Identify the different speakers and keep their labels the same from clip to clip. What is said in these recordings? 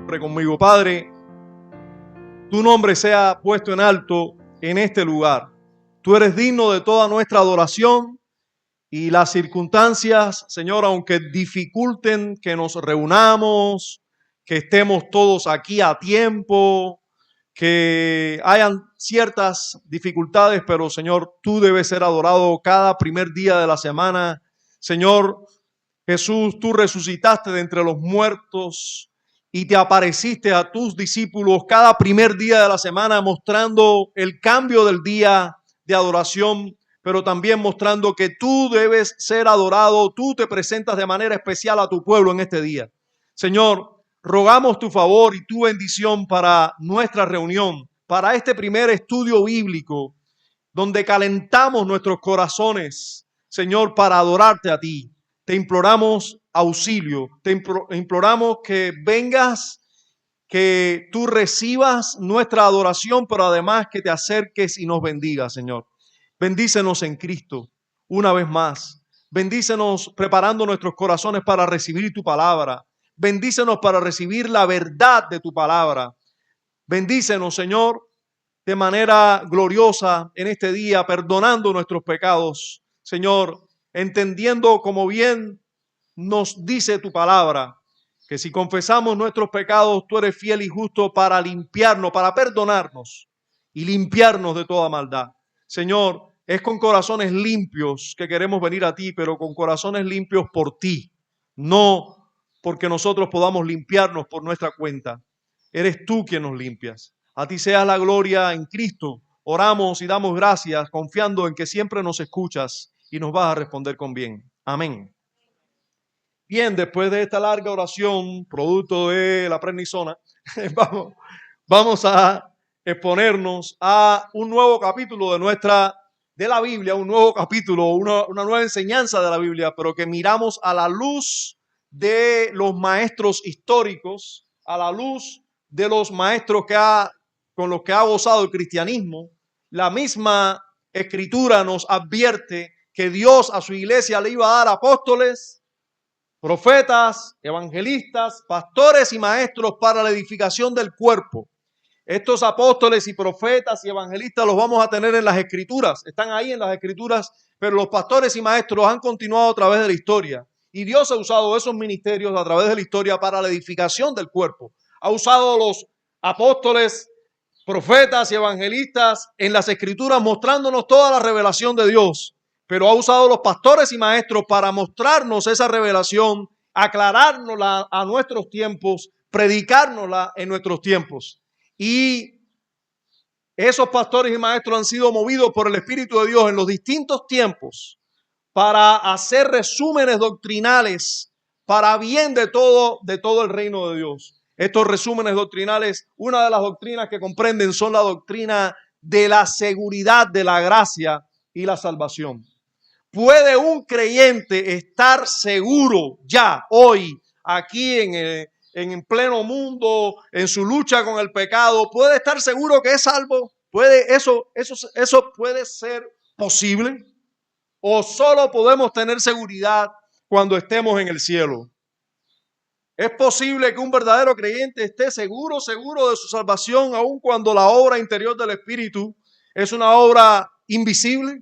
Speaker 1: Ore conmigo. Padre, tu nombre sea puesto en alto en este lugar. Tú eres digno de toda nuestra adoración y las circunstancias, Señor, aunque dificulten que nos reunamos, que estemos todos aquí a tiempo, que hayan ciertas dificultades, pero Señor, tú debes ser adorado cada primer día de la semana. Señor Jesús, tú resucitaste de entre los muertos y te apareciste a tus discípulos cada primer día de la semana, mostrando el cambio del día de adoración, pero también mostrando que tú debes ser adorado. Tú te presentas de manera especial a tu pueblo en este día. Señor, rogamos tu favor y tu bendición para nuestra reunión, para este primer estudio bíblico, donde calentamos nuestros corazones, Señor, para adorarte a ti. Te imploramos auxilio, te imploramos que vengas, que tú recibas nuestra adoración, pero además que te acerques y nos bendigas, Señor. Bendícenos en Cristo una vez más. Bendícenos preparando nuestros corazones para recibir tu palabra. Bendícenos para recibir la verdad de tu palabra. Bendícenos, Señor, de manera gloriosa en este día, perdonando nuestros pecados, Señor, entendiendo como bien nos dice tu palabra, que si confesamos nuestros pecados, tú eres fiel y justo para limpiarnos, para perdonarnos y limpiarnos de toda maldad. Señor, es con corazones limpios que queremos venir a ti, pero con corazones limpios por ti, no porque nosotros podamos limpiarnos por nuestra cuenta. Eres tú quien nos limpias. A ti sea la gloria en Cristo. Oramos y damos gracias confiando en que siempre nos escuchas y nos vas a responder con bien. Amén. Bien, después de esta larga oración, producto de la prednisona, vamos a exponernos a un nuevo capítulo de la Biblia, un nuevo capítulo, una nueva enseñanza de la Biblia, pero que miramos a la luz de los maestros históricos, a la luz de los maestros con los que ha gozado el cristianismo. La misma Escritura nos advierte que Dios a su iglesia le iba a dar apóstoles, profetas, evangelistas, pastores y maestros para la edificación del cuerpo. Estos apóstoles y profetas y evangelistas los vamos a tener en las Escrituras, están ahí en las Escrituras, pero los pastores y maestros han continuado a través de la historia. Y Dios ha usado esos ministerios a través de la historia para la edificación del cuerpo. Ha usado los apóstoles, profetas y evangelistas en las Escrituras mostrándonos toda la revelación de Dios, pero ha usado los pastores y maestros para mostrarnos esa revelación, aclarárnosla a nuestros tiempos, predicárnosla en nuestros tiempos. Y esos pastores y maestros han sido movidos por el Espíritu de Dios en los distintos tiempos para hacer resúmenes doctrinales para bien de todo el reino de Dios. Estos resúmenes doctrinales, una de las doctrinas que comprenden son la doctrina de la seguridad de la gracia y la salvación. ¿Puede un creyente estar seguro ya hoy aquí en pleno mundo, en su lucha con el pecado? ¿Puede estar seguro que es salvo? ¿Eso puede ser posible? ¿O solo podemos tener seguridad cuando estemos en el cielo? ¿Es posible que un verdadero creyente esté seguro de su salvación, aun cuando la obra interior del Espíritu es una obra invisible?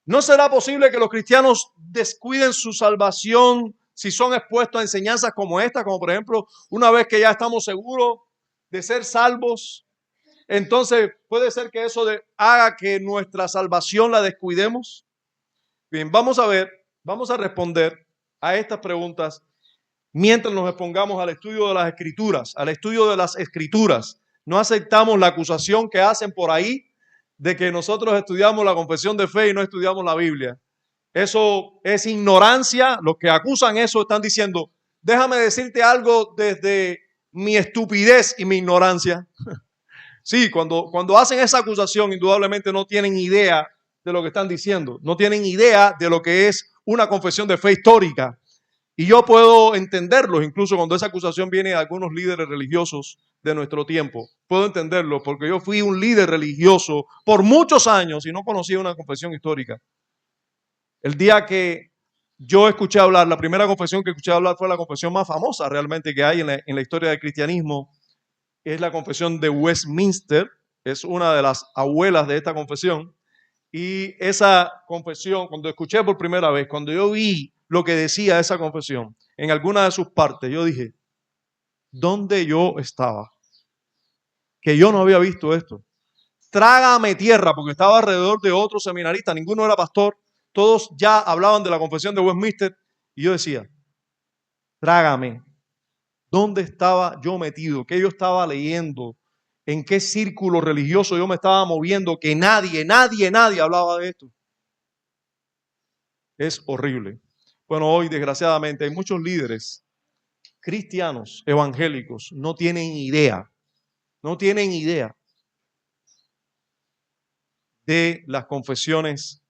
Speaker 1: ¿No será posible que los cristianos descuiden su salvación si son expuestos a enseñanzas como esta? Como por ejemplo, una vez que ya estamos seguros de ser salvos, entonces puede ser que eso haga que nuestra salvación la descuidemos. Bien, vamos a responder a estas preguntas mientras nos expongamos al estudio de las Escrituras, No aceptamos la acusación que hacen por ahí de que nosotros estudiamos la confesión de fe y no estudiamos la Biblia. Eso es ignorancia. Los que acusan eso están diciendo, déjame decirte algo desde mi estupidez y mi ignorancia. Sí, cuando hacen esa acusación, indudablemente no tienen idea de lo que están diciendo. No tienen idea de lo que es una confesión de fe histórica. Y yo puedo entenderlos, incluso cuando esa acusación viene de algunos líderes religiosos de nuestro tiempo. Puedo entenderlo porque yo fui un líder religioso por muchos años y no conocía una confesión histórica. El día que yo escuché hablar, la primera confesión que escuché hablar fue la confesión más famosa realmente que hay en la historia del cristianismo, es la confesión de Westminster, es una de las abuelas de esta confesión. Y esa confesión, cuando escuché por primera vez, cuando yo vi lo que decía esa confesión, en alguna de sus partes, yo dije, ¿dónde yo estaba? Que yo no había visto esto. Trágame tierra, porque estaba alrededor de otros seminaristas, ninguno era pastor, todos ya hablaban de la confesión de Westminster, y yo decía, trágame, ¿dónde estaba yo metido? ¿Qué yo estaba leyendo? ¿En qué círculo religioso yo me estaba moviendo? Que nadie hablaba de esto. Es horrible. Bueno, hoy desgraciadamente hay muchos líderes cristianos evangélicos, no tienen idea de las confesiones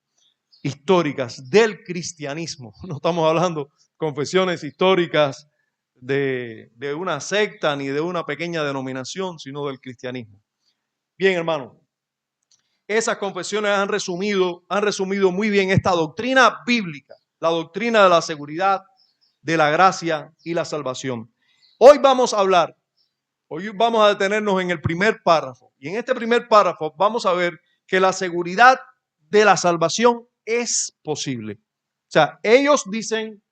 Speaker 1: históricas del cristianismo. No estamos hablando confesiones históricas de una secta ni de una pequeña denominación, sino del cristianismo. Bien, hermano, esas confesiones han resumido muy bien esta doctrina bíblica, la doctrina de la seguridad, de la gracia y la salvación. Hoy vamos a detenernos en el primer párrafo. Y en este primer párrafo vamos a ver que la seguridad de la salvación es posible. O sea, ellos dicen,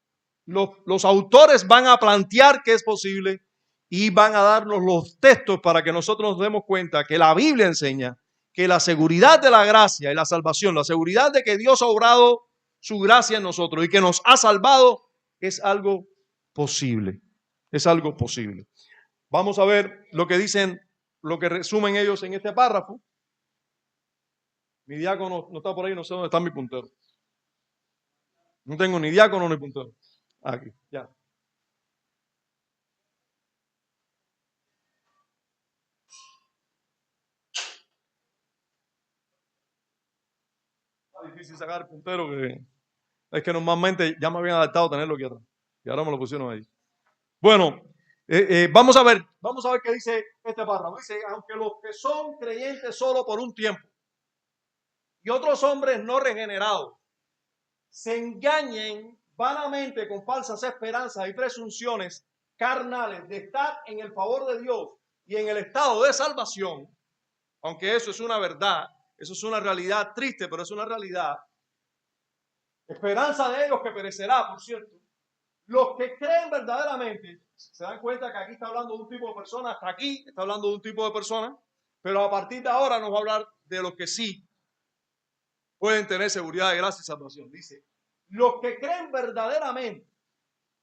Speaker 1: los autores van a plantear que es posible y van a darnos los textos para que nosotros nos demos cuenta que la Biblia enseña que la seguridad de la gracia y la salvación, la seguridad de que Dios ha obrado su gracia en nosotros y que nos ha salvado, es algo posible. Es algo posible. Vamos a ver lo que dicen, lo que resumen ellos en este párrafo. Mi diácono no está por ahí, no sé dónde está mi puntero. No tengo ni diácono ni puntero. Aquí, ya. Está difícil sacar el puntero, que es que normalmente ya me habían adaptado a tenerlo aquí atrás. Y ahora me lo pusieron ahí. Bueno, vamos a ver qué dice este párrafo. Dice, aunque los que son creyentes solo por un tiempo y otros hombres no regenerados se engañen vanamente con falsas esperanzas y presunciones carnales de estar en el favor de Dios y en el estado de salvación, aunque eso es una verdad, eso es una realidad triste, pero es una realidad. Esperanza de ellos que perecerá, por cierto. Los que creen verdaderamente, se dan cuenta que aquí está hablando de un tipo de personas, hasta aquí está hablando de un tipo de personas, pero a partir de ahora nos va a hablar de los que sí pueden tener seguridad de gracia y salvación. Dice, los que creen verdaderamente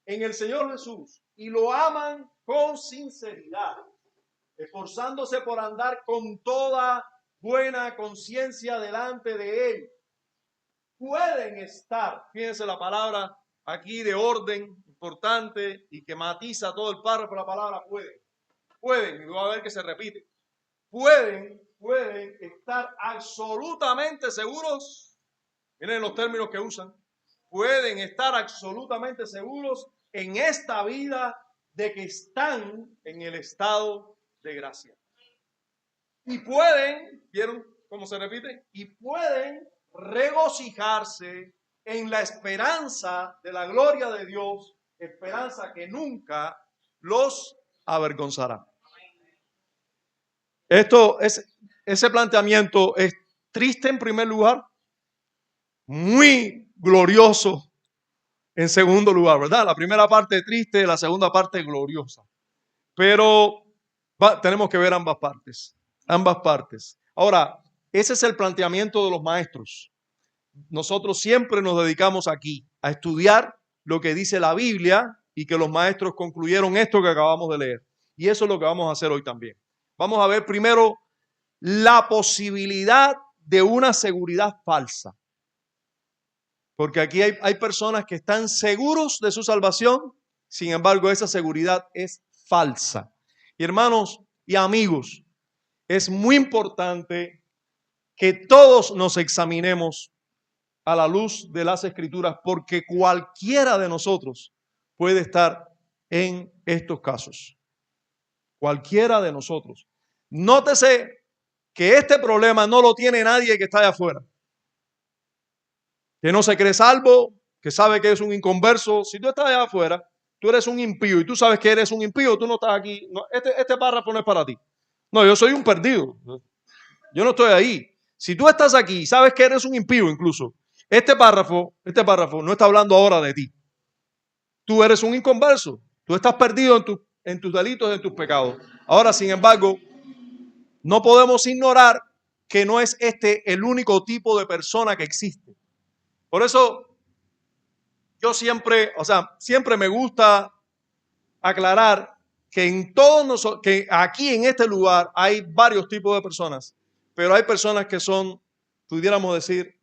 Speaker 1: en el Señor Jesús y lo aman con sinceridad, esforzándose por andar con toda buena conciencia delante de Él, pueden estar, fíjense la palabra aquí de orden importante y que matiza todo el párrafo, la palabra pueden, y va a ver que se repite, pueden estar absolutamente seguros, miren los términos que usan, pueden estar absolutamente seguros en esta vida de que están en el estado de gracia. Y pueden, ¿vieron cómo se repite? Y pueden regocijarse en la esperanza de la gloria de Dios, esperanza que nunca los avergonzará. Ese planteamiento es triste en primer lugar, muy glorioso en segundo lugar, ¿verdad? La primera parte triste, la segunda parte gloriosa. Pero tenemos que ver ambas partes. Ahora, ese es el planteamiento de los maestros. Nosotros siempre nos dedicamos aquí a estudiar lo que dice la Biblia y que los maestros concluyeron esto que acabamos de leer. Y eso es lo que vamos a hacer hoy también. Vamos a ver primero la posibilidad de una seguridad falsa. Porque aquí hay personas que están seguros de su salvación, sin embargo esa seguridad es falsa. Y hermanos y amigos, es muy importante que todos nos examinemos a la luz de las Escrituras, porque cualquiera de nosotros puede estar en estos casos. Cualquiera de nosotros. Nótese que este problema no lo tiene nadie que está allá afuera, que no se cree salvo, que sabe que es un inconverso, si tú estás allá afuera, tú eres un impío y tú sabes que eres un impío, tú no estás aquí. No, este párrafo no es para ti. No, yo soy un perdido. Yo no estoy ahí. Si tú estás aquí y sabes que eres un impío incluso, este párrafo no está hablando ahora de ti. Tú eres un inconverso. Tú estás perdido en tus delitos, en tus pecados. Ahora, sin embargo, no podemos ignorar que no es este el único tipo de persona que existe. Por eso yo siempre me gusta aclarar que en todos nosotros, que aquí en este lugar hay varios tipos de personas, pero hay personas que son, pudiéramos decir,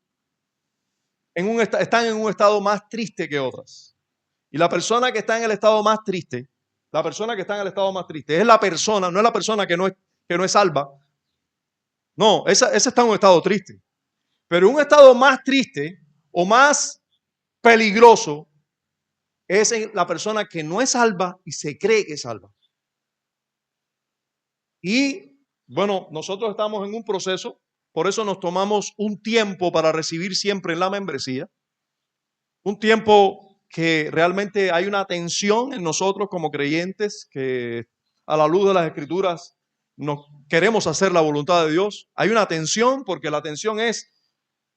Speaker 1: están en un estado más triste que otras. Y la persona que está en el estado más triste, la persona que está en el estado más triste es la persona, no es la persona que no es salva. No, esa está en un estado triste. Pero un estado más triste o más peligroso es la persona que no es salva y se cree que es salva. Y bueno, nosotros estamos en un proceso, por eso nos tomamos un tiempo para recibir siempre la membresía. Un tiempo que realmente hay una tensión en nosotros como creyentes que a la luz de las Escrituras nos queremos hacer la voluntad de Dios. Hay una tensión porque la tensión es,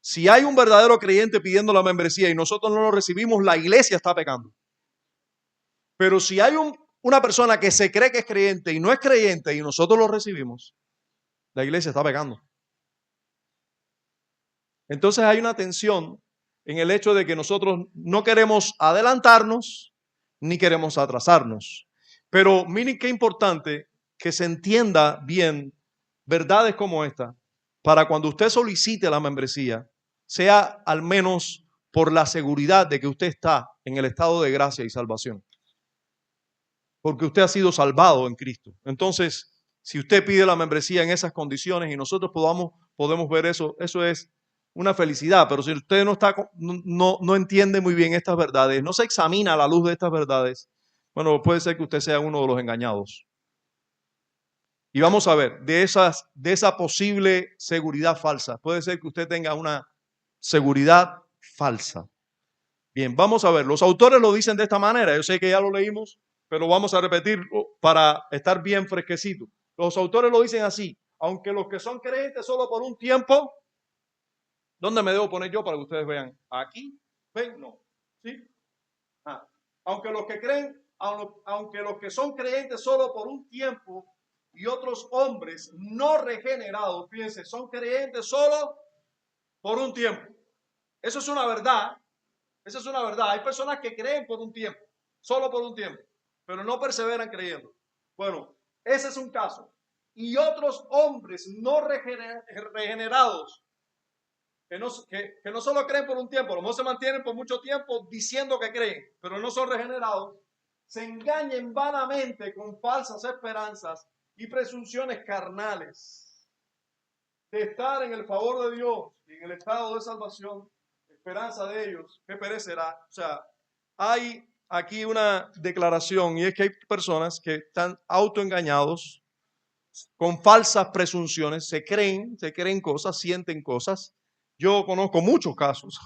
Speaker 1: si hay un verdadero creyente pidiendo la membresía y nosotros no lo recibimos, la iglesia está pecando. Pero si hay una persona que se cree que es creyente y no es creyente y nosotros lo recibimos, la iglesia está pecando. Entonces hay una tensión en el hecho de que nosotros no queremos adelantarnos ni queremos atrasarnos. Pero miren qué importante que se entienda bien verdades como esta para cuando usted solicite la membresía, sea al menos por la seguridad de que usted está en el estado de gracia y salvación. Porque usted ha sido salvado en Cristo. Entonces, si usted pide la membresía en esas condiciones y nosotros podemos ver eso, eso es una felicidad. Pero si usted no entiende muy bien estas verdades, no se examina a la luz de estas verdades, bueno, puede ser que usted sea uno de los engañados. Y vamos a ver, de esa posible seguridad falsa, puede ser que usted tenga una seguridad falsa. Bien, vamos a ver, los autores lo dicen de esta manera, yo sé que ya lo leímos, pero vamos a repetirlo para estar bien fresquecito. Los autores lo dicen así, aunque los que son creyentes solo por un tiempo, ¿dónde me debo poner yo para que ustedes vean? ¿Aquí? ¿Ven? No. ¿Sí? Aunque los que son creyentes solo por un tiempo y otros hombres no regenerados, fíjense, son creyentes solo por un tiempo. Eso es una verdad. Esa es una verdad. Hay personas que creen por un tiempo, solo por un tiempo, pero no perseveran creyendo. Bueno, ese es un caso. Y otros hombres no regenerados, que no solo creen por un tiempo, a lo mejor se mantienen por mucho tiempo diciendo que creen, pero no son regenerados, se engañen vanamente con falsas esperanzas y presunciones carnales de estar en el favor de Dios y en el estado de salvación, esperanza de ellos que perecerá. O sea, hay aquí una declaración y es que hay personas que están autoengañados con falsas presunciones, se creen cosas, sienten cosas. Yo conozco muchos casos.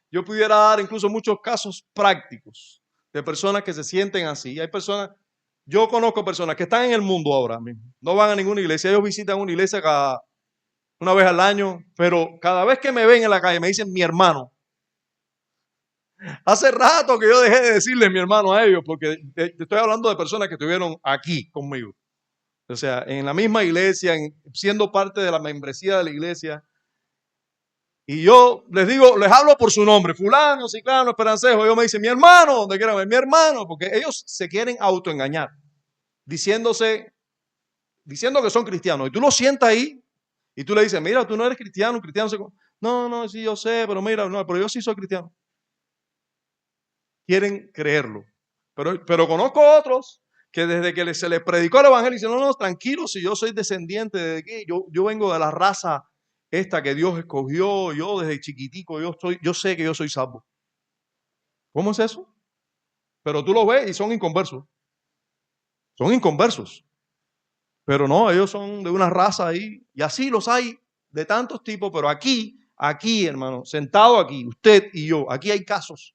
Speaker 1: Yo pudiera dar incluso muchos casos prácticos de personas que se sienten así. Yo conozco personas que están en el mundo ahora mismo, no van a ninguna iglesia, ellos visitan una iglesia una vez al año, pero cada vez que me ven en la calle me dicen mi hermano. Hace rato que yo dejé de decirle mi hermano a ellos, porque te estoy hablando de personas que estuvieron aquí conmigo. O sea, en la misma iglesia, siendo parte de la membresía de la iglesia. Y yo les hablo por su nombre, fulano, ciclano, esperancejo. Ellos me dicen, mi hermano, donde quieran ver, mi hermano, porque ellos se quieren autoengañar, diciendo que son cristianos. Y tú lo sientas ahí y tú le dices, mira, tú no eres cristiano, un cristiano no, sí, yo sé, pero mira, no, pero yo sí soy cristiano. Quieren creerlo. Pero conozco otros que desde que se les predicó el evangelio dicen, no, tranquilo, si yo soy descendiente de aquí, yo vengo de la raza esta que Dios escogió, yo desde chiquitico, yo sé que yo soy salvo. ¿Cómo es eso? Pero tú lo ves y son inconversos. Son inconversos. Pero no, ellos son de una raza ahí, y así los hay de tantos tipos, pero aquí, hermano, sentado aquí, usted y yo, aquí hay casos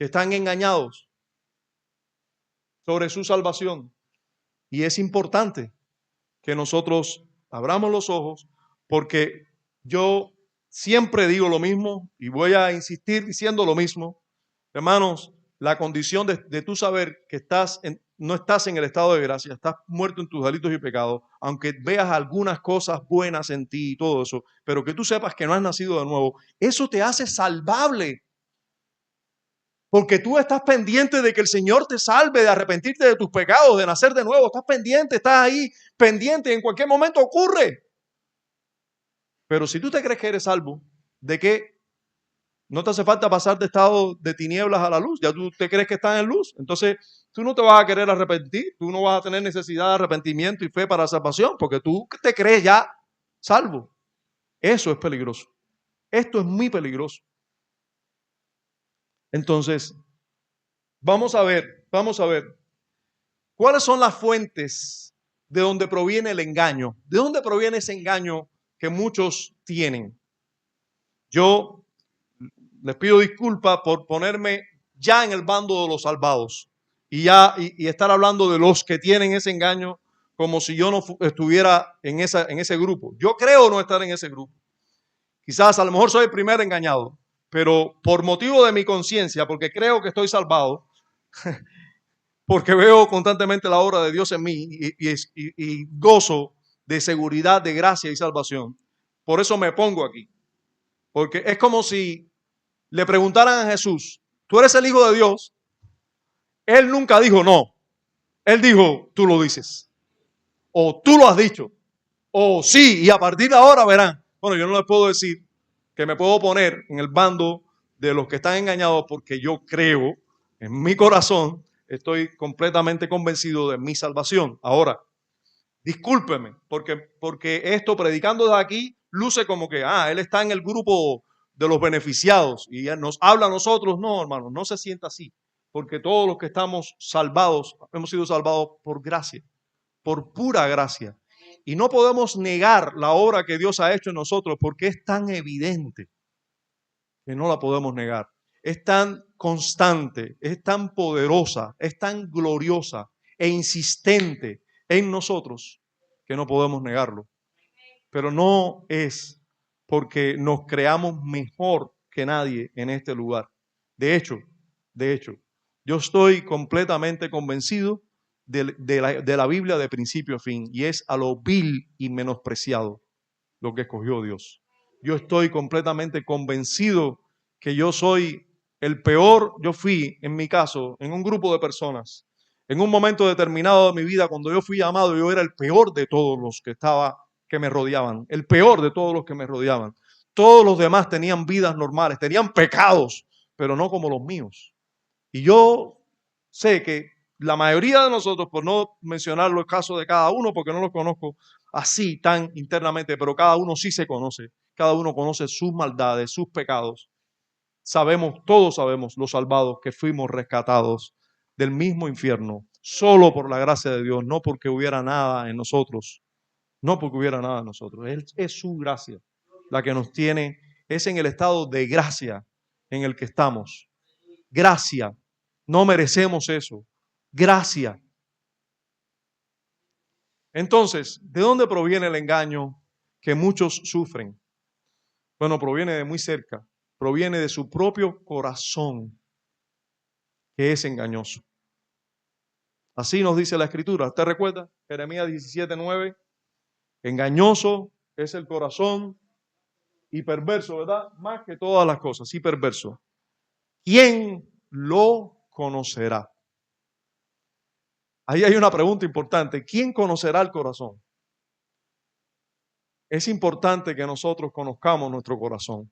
Speaker 1: que están engañados sobre su salvación. Y es importante que nosotros abramos los ojos, porque yo siempre digo lo mismo y voy a insistir diciendo lo mismo. Hermanos, la condición de tú saber que no estás en el estado de gracia, estás muerto en tus delitos y pecados, aunque veas algunas cosas buenas en ti y todo eso, pero que tú sepas que no has nacido de nuevo, eso te hace salvable. Porque tú estás pendiente de que el Señor te salve, de arrepentirte de tus pecados, de nacer de nuevo. Estás pendiente, estás ahí pendiente, en cualquier momento ocurre. Pero si tú te crees que eres salvo, ¿de qué? No te hace falta pasar de estado de tinieblas a la luz. Ya tú te crees que estás en luz. Entonces tú no te vas a querer arrepentir. Tú no vas a tener necesidad de arrepentimiento y fe para salvación, porque tú te crees ya salvo. Eso es peligroso. Esto es muy peligroso. Entonces, vamos a ver. ¿Cuáles son las fuentes de donde proviene el engaño? ¿De dónde proviene ese engaño que muchos tienen? Yo les pido disculpas por ponerme ya en el bando de los salvados y estar hablando de los que tienen ese engaño como si yo no estuviera en ese grupo. Yo creo no estar en ese grupo. Quizás a lo mejor soy el primer engañado, pero por motivo de mi conciencia, porque creo que estoy salvado, porque veo constantemente la obra de Dios en mí y gozo de seguridad, de gracia y salvación. Por eso me pongo aquí. Porque es como si le preguntaran a Jesús, ¿tú eres el Hijo de Dios? Él nunca dijo no. Él dijo, tú lo dices. O tú lo has dicho. O sí, y a partir de ahora verán. Bueno, yo no les puedo decir que me puedo poner en el bando de los que están engañados, porque yo creo en mi corazón, estoy completamente convencido de mi salvación. Ahora, discúlpeme, porque esto predicando de aquí luce como que, él está en el grupo de los beneficiados y nos habla a nosotros. No, hermano, no se sienta así, porque todos los que estamos salvados, hemos sido salvados por gracia, por pura gracia. Y no podemos negar la obra que Dios ha hecho en nosotros, porque es tan evidente que no la podemos negar. Es tan constante, es tan poderosa, es tan gloriosa e insistente en nosotros que no podemos negarlo. Pero no es porque nos creamos mejor que nadie en este lugar. De hecho, yo estoy completamente convencido de la Biblia de principio a fin, y es a lo vil y menospreciado lo que escogió Dios. Yo estoy completamente convencido que yo soy el peor. Yo fui, en mi caso, en un grupo de personas, en un momento determinado de mi vida, cuando yo fui llamado, yo era el peor de todos los que me rodeaban, el peor de todos los que me rodeaban. Todos los demás tenían vidas normales, tenían pecados, pero no como los míos. Y yo sé que la mayoría de nosotros, por no mencionar los casos de cada uno, porque no los conozco así tan internamente, pero cada uno sí se conoce. Cada uno conoce sus maldades, sus pecados. Todos sabemos los salvados que fuimos rescatados del mismo infierno, solo por la gracia de Dios, no porque hubiera nada en nosotros. No porque hubiera nada en nosotros. Es su gracia la que nos tiene, es en el estado de gracia en el que estamos. Gracia. No merecemos eso. Gracia. Entonces, ¿de dónde proviene el engaño que muchos sufren? Bueno, proviene de muy cerca. Proviene de su propio corazón, que es engañoso. Así nos dice la Escritura. ¿Usted recuerda? Jeremías 17:9. Engañoso es el corazón y perverso, ¿verdad? Más que todas las cosas, y perverso. ¿Quién lo conocerá? Ahí hay una pregunta importante. ¿Quién conocerá el corazón? Es importante que nosotros conozcamos nuestro corazón.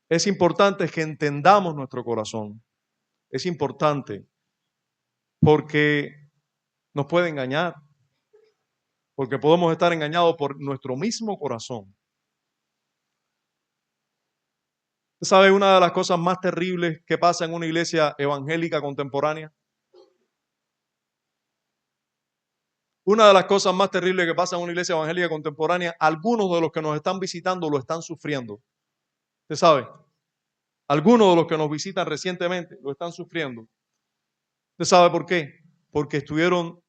Speaker 1: Es importante que entendamos nuestro corazón. Es importante porque nos puede engañar, porque podemos estar engañados por nuestro mismo corazón. ¿Usted sabe una de las cosas más terribles que pasa en una iglesia evangélica contemporánea? Una de las cosas más terribles que pasa en una iglesia evangélica contemporánea, algunos de los que nos están visitando lo están sufriendo. ¿Usted sabe? Algunos de los que nos visitan recientemente lo están sufriendo. ¿Usted sabe por qué? Porque estuvieron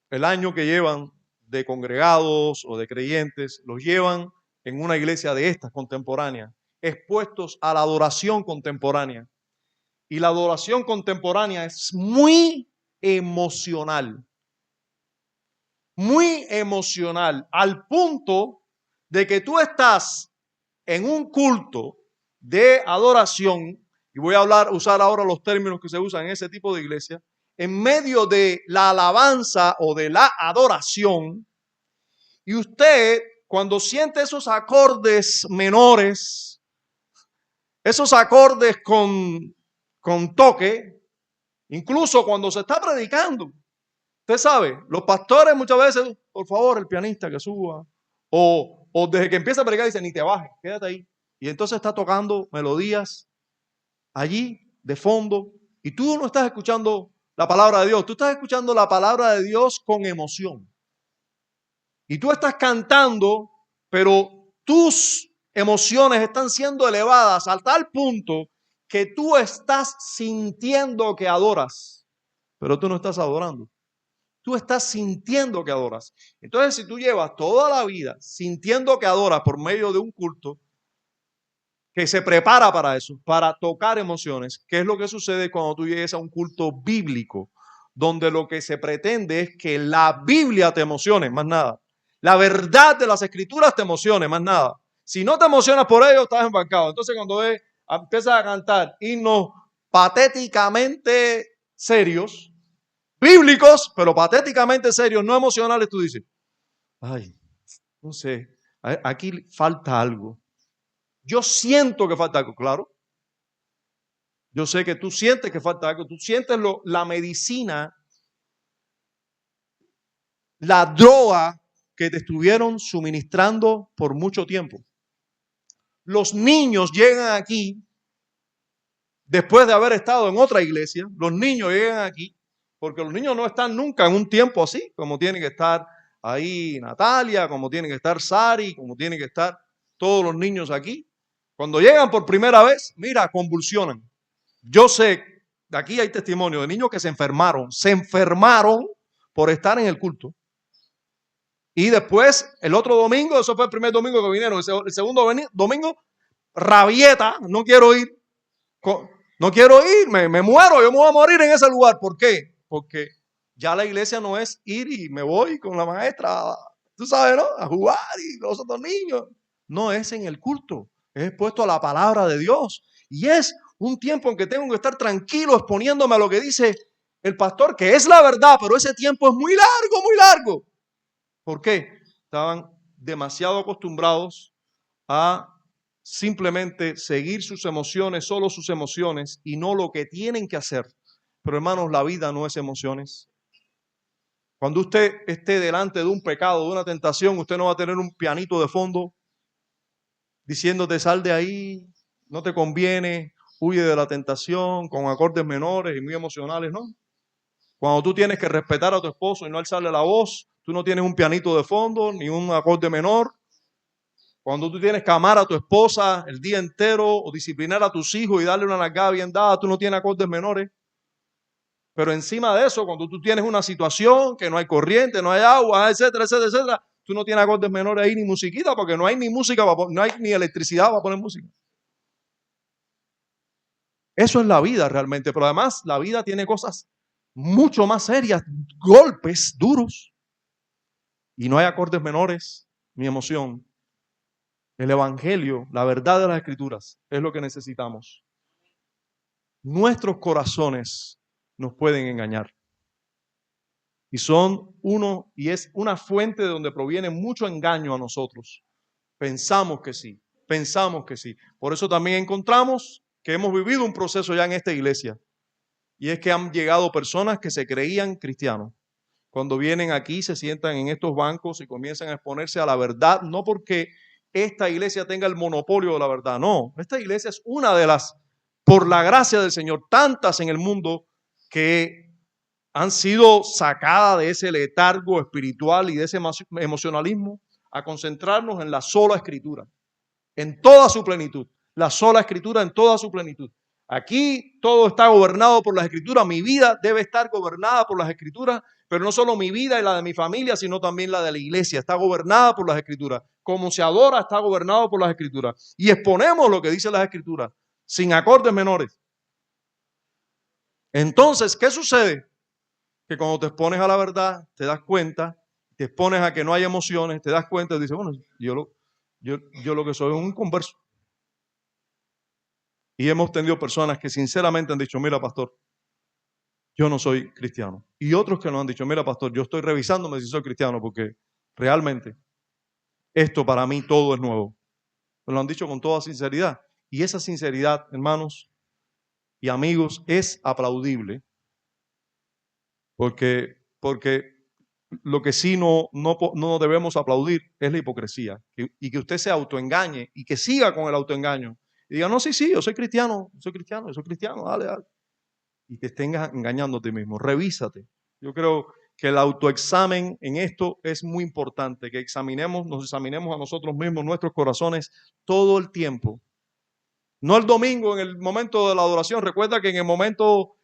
Speaker 1: el año que llevan de congregados o de creyentes, los llevan en una iglesia de estas contemporáneas, expuestos a la adoración contemporánea. Y la adoración contemporánea es muy emocional, al punto de que tú estás en un culto de adoración, y voy a usar ahora los términos que se usan en ese tipo de iglesia, en medio de la alabanza o de la adoración, y usted cuando siente esos acordes menores, esos acordes con toque, incluso cuando se está predicando, usted sabe, los pastores muchas veces, por favor, el pianista que suba, o desde que empieza a predicar dice, ni te bajes, quédate ahí. Y entonces está tocando melodías allí de fondo y tú no estás escuchando la palabra de Dios, tú estás escuchando la palabra de Dios con emoción. Y tú estás cantando, pero tus emociones están siendo elevadas a tal punto que tú estás sintiendo que adoras, pero tú no estás adorando. Tú estás sintiendo que adoras. Entonces, si tú llevas toda la vida sintiendo que adoras por medio de un culto que se prepara para eso, para tocar emociones, ¿qué es lo que sucede cuando tú llegues a un culto bíblico? Donde lo que se pretende es que la Biblia te emocione, más nada. La verdad de las escrituras te emocione, más nada. Si no te emocionas por ello, estás embarcado. Entonces, cuando empiezas a cantar himnos patéticamente serios, bíblicos, pero patéticamente serios, no emocionales, tú dices, ay, no sé, aquí falta algo. Yo siento que falta algo, claro. Yo sé que tú sientes que falta algo, tú sientes la medicina, la droga que te estuvieron suministrando por mucho tiempo. Los niños llegan aquí, después de haber estado en otra iglesia, los niños llegan aquí, porque los niños no están nunca en un tiempo así, como tiene que estar ahí Natalia, como tiene que estar Sari, como tienen que estar todos los niños aquí. Cuando llegan por primera vez, mira, convulsionan. Yo sé, de aquí hay testimonio de niños que se enfermaron por estar en el culto. Y después, el otro domingo, eso fue el primer domingo que vinieron, el segundo domingo, rabieta, no quiero ir, me muero, yo me voy a morir en ese lugar. ¿Por qué? Porque ya la iglesia no es ir y me voy con la maestra, tú sabes, ¿no? A jugar y los otros niños. No es en el culto, es expuesto a la palabra de Dios. Y es un tiempo en que tengo que estar tranquilo exponiéndome a lo que dice el pastor, que es la verdad, pero ese tiempo es muy largo, muy largo. ¿Por qué? Estaban demasiado acostumbrados a simplemente seguir sus emociones, solo sus emociones y no lo que tienen que hacer. Pero hermanos, la vida no es emociones. Cuando usted esté delante de un pecado, de una tentación, usted no va a tener un pianito de fondo diciéndote sal de ahí, no te conviene, huye de la tentación, con acordes menores y muy emocionales, ¿no? Cuando tú tienes que respetar a tu esposo y no alzarle la voz, tú no tienes un pianito de fondo ni un acorde menor. Cuando tú tienes que amar a tu esposa el día entero o disciplinar a tus hijos y darle una nalgada bien dada, tú no tienes acordes menores. Pero encima de eso, cuando tú tienes una situación que no hay corriente, no hay agua, etcétera, etcétera, etcétera, tú no tienes acordes menores ahí ni musiquita porque no hay ni música, no hay ni electricidad para poner música. Eso es la vida realmente, pero además la vida tiene cosas mucho más serias, golpes duros. Y no hay acordes menores ni emoción. El evangelio, la verdad de las escrituras, es lo que necesitamos. Nuestros corazones nos pueden engañar. Y es una fuente de donde proviene mucho engaño a nosotros. Pensamos que sí. Por eso también encontramos que hemos vivido un proceso ya en esta iglesia. Y es que han llegado personas que se creían cristianos. Cuando vienen aquí, se sientan en estos bancos y comienzan a exponerse a la verdad, no porque esta iglesia tenga el monopolio de la verdad, no. Esta iglesia es una de las, por la gracia del Señor, tantas en el mundo que han sido sacadas de ese letargo espiritual y de ese emocionalismo a concentrarnos en la sola escritura, en toda su plenitud. La sola Escritura en toda su plenitud. Aquí todo está gobernado por las Escrituras. Mi vida debe estar gobernada por las Escrituras, pero no solo mi vida y la de mi familia, sino también la de la iglesia. Está gobernada por las Escrituras. Como se adora, está gobernado por las Escrituras. Y exponemos lo que dicen las Escrituras, sin acordes menores. Entonces, ¿qué sucede? Que cuando te expones a la verdad, te das cuenta, te expones a que no hay emociones, te das cuenta y dices, bueno, yo lo que soy es un converso. Y hemos tenido personas que sinceramente han dicho, mira, pastor, yo no soy cristiano. Y otros que nos han dicho, mira, pastor, yo estoy revisándome si soy cristiano porque realmente esto para mí todo es nuevo. Lo han dicho con toda sinceridad. Y esa sinceridad, hermanos y amigos, es aplaudible porque lo que sí no debemos aplaudir es la hipocresía. Y que usted se autoengañe y que siga con el autoengaño. Y diga, no, sí, yo soy cristiano, dale. Y te estén engañando a ti mismo. Revísate. Yo creo que el autoexamen en esto es muy importante, que nos examinemos a nosotros mismos, nuestros corazones, todo el tiempo. No el domingo en el momento de la adoración. Recuerda que en el momento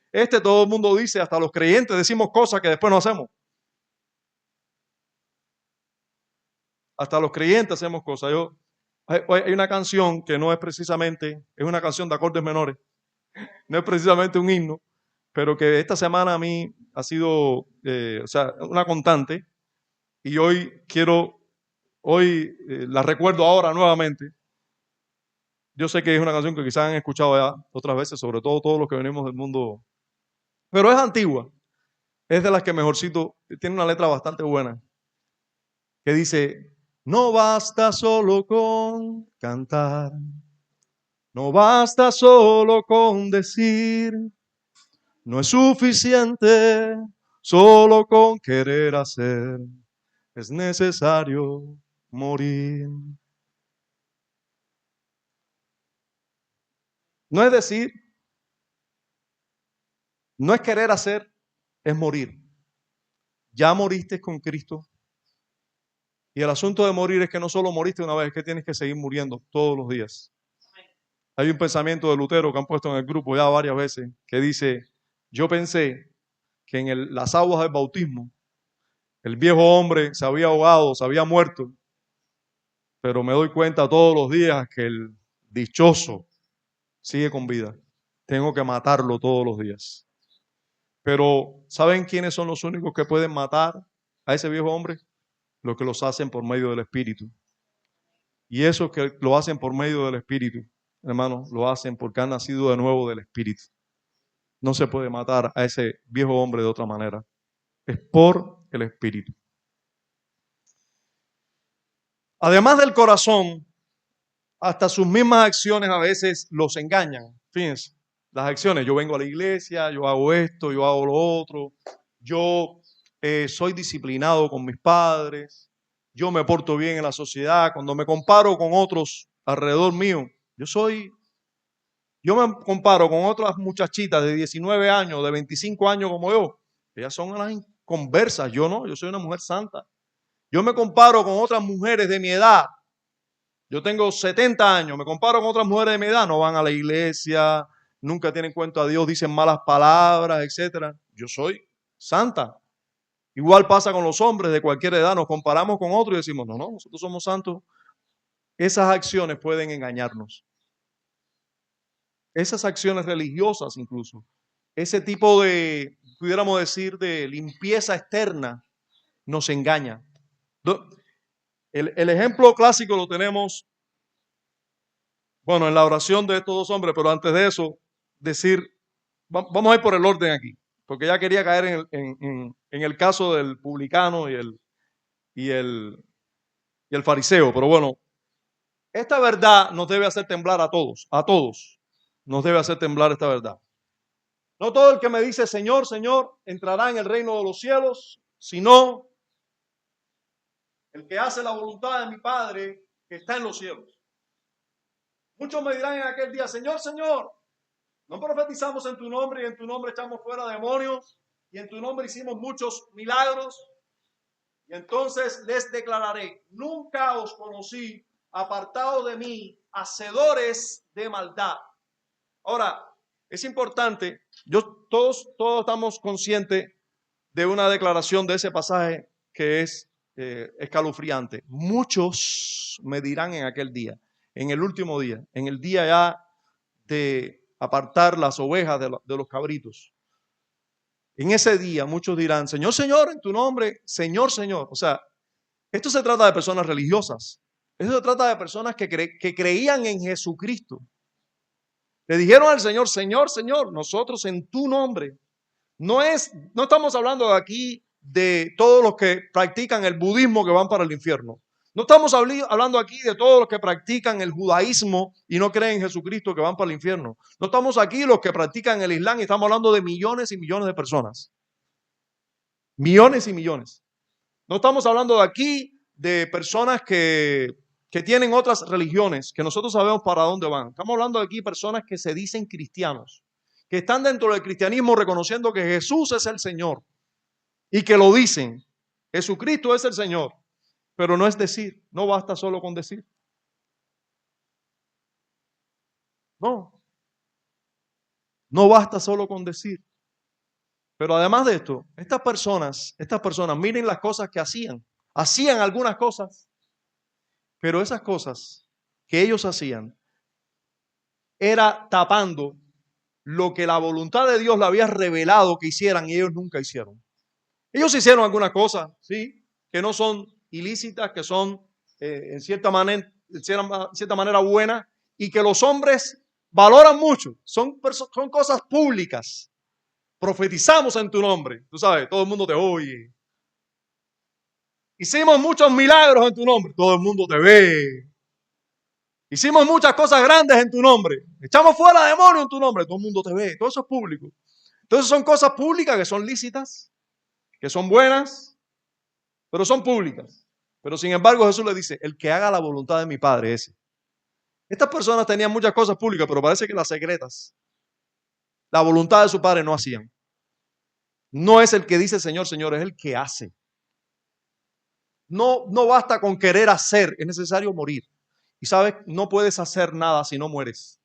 Speaker 1: todo el mundo dice, hasta los creyentes decimos cosas que después no hacemos. Hasta los creyentes hacemos cosas. Hay una canción que no es precisamente, es una canción de acordes menores, no es precisamente un himno, pero que esta semana a mí ha sido, una constante, y hoy la recuerdo ahora nuevamente. Yo sé que es una canción que quizás han escuchado ya otras veces, sobre todo todos los que venimos del mundo, pero es antigua, es de las que mejorcito, tiene una letra bastante buena, que dice, no basta solo con cantar, no basta solo con decir, no es suficiente solo con querer hacer, es necesario morir. No es decir, no es querer hacer, es morir. Ya moriste con Cristo. Y el asunto de morir es que no solo moriste una vez, es que tienes que seguir muriendo todos los días. Hay un pensamiento de Lutero que han puesto en el grupo ya varias veces que dice, yo pensé que en las aguas del bautismo el viejo hombre se había ahogado, se había muerto, pero me doy cuenta todos los días que el dichoso sigue con vida. Tengo que matarlo todos los días. Pero ¿saben quiénes son los únicos que pueden matar a ese viejo hombre? Los que los hacen por medio del Espíritu. Y esos que lo hacen por medio del Espíritu, hermanos, lo hacen porque han nacido de nuevo del Espíritu. No se puede matar a ese viejo hombre de otra manera. Es por el Espíritu. Además del corazón, hasta sus mismas acciones a veces los engañan. Fíjense, las acciones, yo vengo a la iglesia, yo hago esto, yo hago lo otro, yo soy disciplinado con mis padres, yo me porto bien en la sociedad, cuando me comparo con otros alrededor mío, yo me comparo con otras muchachitas de 19 años, de 25 años como yo, ellas son unas inconversas, yo no, yo soy una mujer santa. Yo me comparo con otras mujeres de mi edad. Yo tengo 70 años, me comparo con otras mujeres de mi edad, no van a la iglesia, nunca tienen cuenta a Dios, dicen malas palabras, etc. Yo soy santa. Igual pasa con los hombres de cualquier edad, nos comparamos con otros y decimos, no, nosotros somos santos. Esas acciones pueden engañarnos. Esas acciones religiosas incluso. Ese tipo de, pudiéramos decir, de limpieza externa nos engaña. El ejemplo clásico lo tenemos, bueno, en la oración de estos dos hombres, pero antes de eso, decir, vamos a ir por el orden aquí, porque ya quería caer en el caso del publicano y el fariseo, pero bueno, esta verdad nos debe hacer temblar a todos nos debe hacer temblar esta verdad. No todo el que me dice Señor, Señor, entrará en el reino de los cielos, sino el que hace la voluntad de mi Padre que está en los cielos. Muchos me dirán en aquel día, Señor, Señor, no profetizamos en tu nombre y en tu nombre echamos fuera demonios y en tu nombre hicimos muchos milagros. Y entonces les declararé, nunca os conocí, apartados de mí, hacedores de maldad. Ahora, es importante, todos estamos conscientes de una declaración de ese pasaje que es escalofriante. Muchos me dirán en aquel día, en el último día, en el día ya de apartar las ovejas de los cabritos. En ese día muchos dirán, Señor, Señor, en tu nombre, Señor, Señor. O sea, esto se trata de personas religiosas. Esto se trata de personas que creían en Jesucristo. Le dijeron al Señor, Señor, Señor, nosotros en tu nombre. No estamos hablando aquí de todos los que practican el budismo que van para el infierno. No estamos hablando aquí de todos los que practican el judaísmo y no creen en Jesucristo que van para el infierno. No estamos aquí los que practican el Islam y estamos hablando de millones y millones de personas. Millones y millones. No estamos hablando de aquí de personas que tienen otras religiones, que nosotros sabemos para dónde van. Estamos hablando de aquí de personas que se dicen cristianos, que están dentro del cristianismo reconociendo que Jesús es el Señor y que lo dicen. Jesucristo es el Señor, pero no es decir, no basta solo con decir. No basta solo con decir. Pero además de esto, estas personas, miren las cosas que hacían. Hacían algunas cosas, pero esas cosas que ellos hacían era tapando lo que la voluntad de Dios le había revelado que hicieran y ellos nunca hicieron. Ellos hicieron algunas cosas, sí, que no son ilícitas, que son en cierta manera buenas y que los hombres valoran mucho. Son cosas públicas. Profetizamos en tu nombre. Tú sabes, todo el mundo te oye. Hicimos muchos milagros en tu nombre. Todo el mundo te ve. Hicimos muchas cosas grandes en tu nombre. Echamos fuera demonios en tu nombre. Todo el mundo te ve. Todo eso es público. Entonces son cosas públicas que son lícitas, que son buenas, pero son públicas. Pero sin embargo Jesús le dice, el que haga la voluntad de mi Padre, ese. Estas personas tenían muchas cosas públicas, pero parece que las secretas, la voluntad de su Padre no hacían. No es el que dice Señor, Señor, es el que hace. No basta con querer hacer, es necesario morir. Y sabes, no puedes hacer nada si no mueres.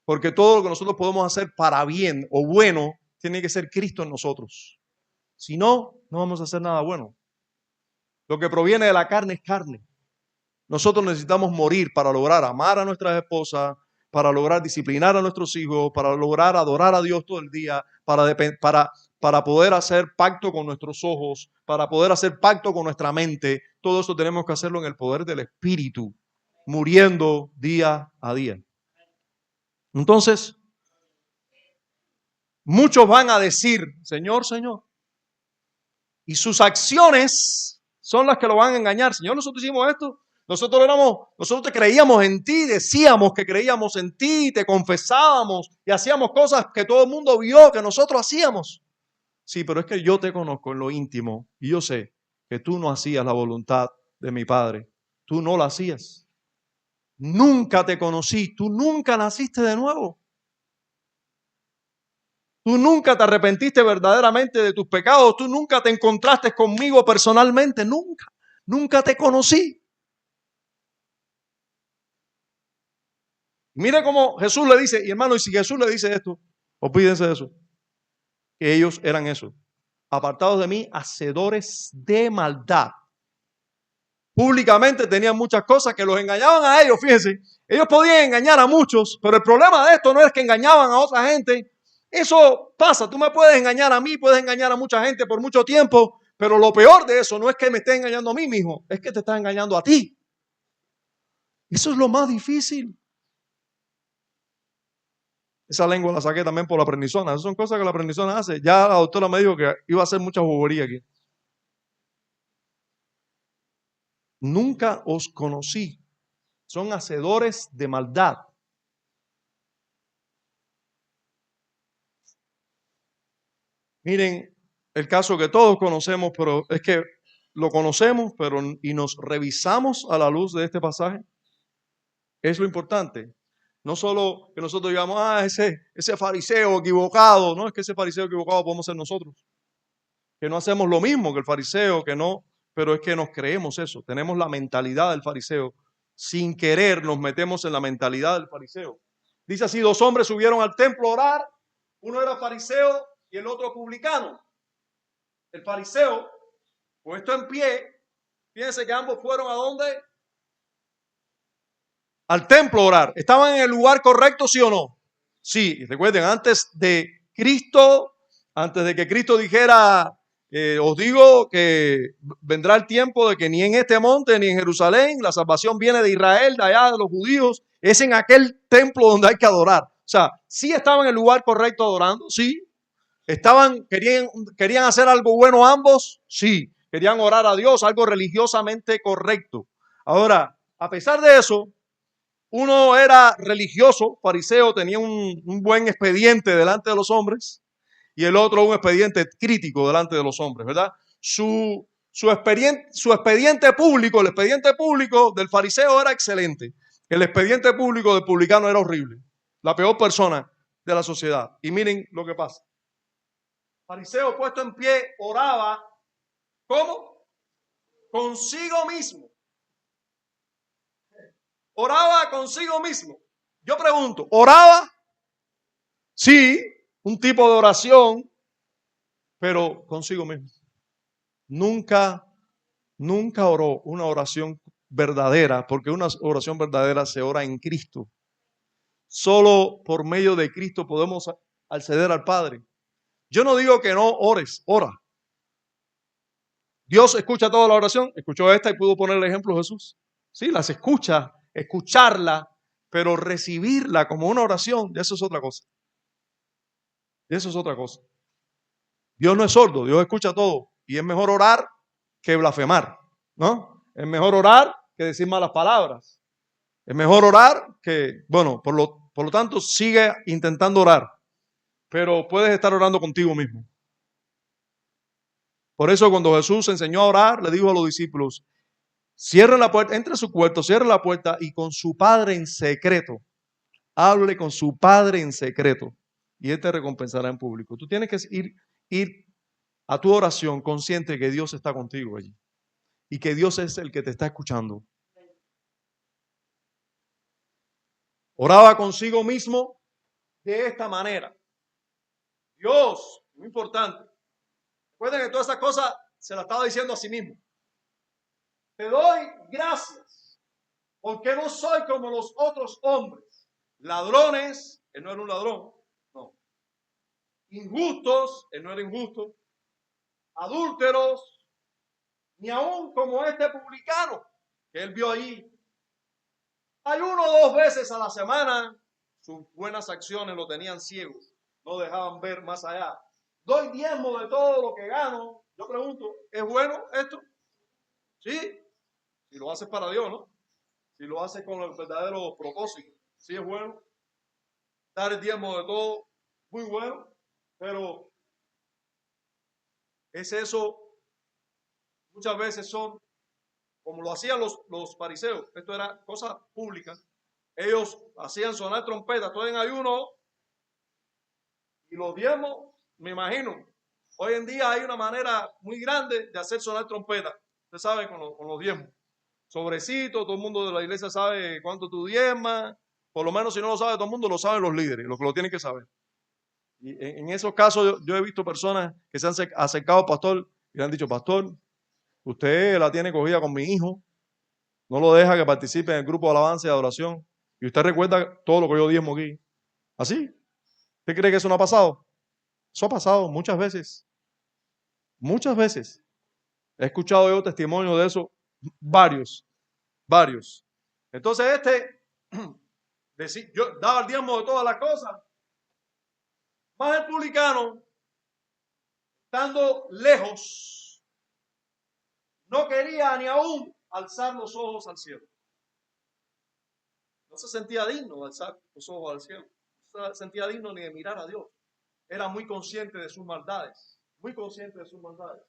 Speaker 1: Porque todo lo que nosotros podemos hacer para bien o bueno, tiene que ser Cristo en nosotros. Si no, no vamos a hacer nada bueno. Lo que proviene de la carne es carne. Nosotros necesitamos morir para lograr amar a nuestras esposas, para lograr disciplinar a nuestros hijos, para lograr adorar a Dios todo el día, para poder hacer pacto con nuestros ojos, para poder hacer pacto con nuestra mente. Todo eso tenemos que hacerlo en el poder del Espíritu, muriendo día a día. Entonces, muchos van a decir, Señor, Señor, y sus acciones son las que lo van a engañar. Señor, nosotros hicimos esto. Nosotros te creíamos en ti, decíamos que creíamos en ti, te confesábamos y hacíamos cosas que todo el mundo vio que nosotros hacíamos. Sí, pero es que yo te conozco en lo íntimo y yo sé que tú no hacías la voluntad de mi Padre. Tú no la hacías. Nunca te conocí, tú nunca naciste de nuevo. Tú nunca te arrepentiste verdaderamente de tus pecados, tú nunca te encontraste conmigo personalmente, nunca te conocí. Mire cómo Jesús le dice, y hermano, y si Jesús le dice esto, olvídense de eso, que ellos eran eso, apartados de mí, hacedores de maldad. Públicamente tenían muchas cosas que los engañaban a ellos, fíjense, ellos podían engañar a muchos, pero el problema de esto no es que engañaban a otra gente, eso pasa, tú me puedes engañar a mí, puedes engañar a mucha gente por mucho tiempo, pero lo peor de eso no es que me esté engañando a mí mismo, es que te está engañando a ti. Eso es lo más difícil. Esa lengua la saqué también por la prednisona. Esas son cosas que la prednisona hace. Ya la doctora me dijo que iba a hacer mucha bobería aquí. Nunca os conocí. Son hacedores de maldad. Miren, el caso que todos conocemos, pero es que lo conocemos, pero y nos revisamos a la luz de este pasaje. Es lo importante. No solo que nosotros digamos, ese fariseo equivocado. No, es que ese fariseo equivocado podemos ser nosotros. Que no hacemos lo mismo que el fariseo, que no pero es que nos creemos eso. Tenemos la mentalidad del fariseo. Sin querer nos metemos en la mentalidad del fariseo. Dice así, 2 hombres subieron al templo a orar. Uno era fariseo y el otro publicano. El fariseo, puesto en pie, fíjense que ambos fueron ¿a dónde? Al templo a orar. ¿Estaban en el lugar correcto, sí o no? Sí, recuerden, antes de que Cristo dijera, os digo que vendrá el tiempo de que ni en este monte ni en Jerusalén, la salvación viene de Israel, de allá de los judíos, es en aquel templo donde hay que adorar. O sea, sí estaban en el lugar correcto adorando, sí. Querían hacer algo bueno ambos, sí. Querían orar a Dios, algo religiosamente correcto. Ahora, a pesar de eso, uno era religioso, fariseo, tenía un buen expediente delante de los hombres, y el otro un expediente crítico delante de los hombres, ¿verdad? Su expediente público, el expediente público del fariseo era excelente. El expediente público del publicano era horrible. La peor persona de la sociedad. Y miren lo que pasa. El fariseo puesto en pie oraba, ¿cómo? Consigo mismo. Oraba consigo mismo. Yo pregunto, ¿oraba? Sí, un tipo de oración, pero consigo mismo. Nunca oró una oración verdadera, porque una oración verdadera se ora en Cristo. Solo por medio de Cristo podemos acceder al Padre. Yo no digo que no ores, ora. Dios escucha toda la oración, escuchó esta y pudo poner el ejemplo Jesús. Sí, las escucha, escucharla, pero recibirla como una oración, eso es otra cosa. Eso es otra cosa. Dios no es sordo, Dios escucha todo. Y es mejor orar que blasfemar, ¿no? Es mejor orar que decir malas palabras. Es mejor orar que, bueno, por lo tanto, sigue intentando orar, pero puedes estar orando contigo mismo. Por eso cuando Jesús enseñó a orar, le dijo a los discípulos, cierren la puerta, entre a su cuarto, cierren la puerta y con su Padre en secreto, hable con su Padre en secreto y Él te recompensará en público. Tú tienes que ir a tu oración consciente de que Dios está contigo allí y que Dios es el que te está escuchando. Oraba consigo mismo de esta manera. Dios, muy importante. Recuerden que todas esas cosas se las estaba diciendo a sí mismo. Te doy gracias porque no soy como los otros hombres. Ladrones, él no era un ladrón, no. Injustos, él no era injusto. Adúlteros, ni aún como este publicano que él vio ahí. Hay 1 o 2 veces a la semana, sus buenas acciones lo tenían ciego, no dejaban ver más allá. Doy diezmo de todo lo que gano. Yo pregunto, ¿es bueno esto? Sí, si lo haces para Dios, ¿no? Si lo haces con el verdadero propósito, sí es bueno. Dar el diezmo de todo, muy bueno, pero es eso, muchas veces son como lo hacían los fariseos, esto era cosa pública. Ellos hacían sonar trompetas, todo en ayuno, y los diezmos, me imagino, hoy en día hay una manera muy grande de hacer sonar trompetas, usted sabe, con los diezmos. Sobrecito, todo el mundo de la iglesia sabe cuánto tú diezmas, por lo menos si no lo sabe todo el mundo, lo saben los líderes, los que lo tienen que saber. Y en esos casos yo he visto personas que se han acercado al pastor y le han dicho, pastor, usted la tiene cogida con mi hijo, no lo deja que participe en el grupo de alabanza y adoración. Y usted recuerda todo lo que yo diezmo aquí. ¿Así? ¿Usted cree que eso no ha pasado? Eso ha pasado muchas veces. Muchas veces. He escuchado yo testimonios de eso. Varios. Entonces yo daba el diezmo de todas las cosas. Más el publicano, estando lejos, no quería ni aún alzar los ojos al cielo. No se sentía digno de alzar los ojos al cielo. No se sentía digno ni de mirar a Dios. Era muy consciente de sus maldades. Muy consciente de sus maldades.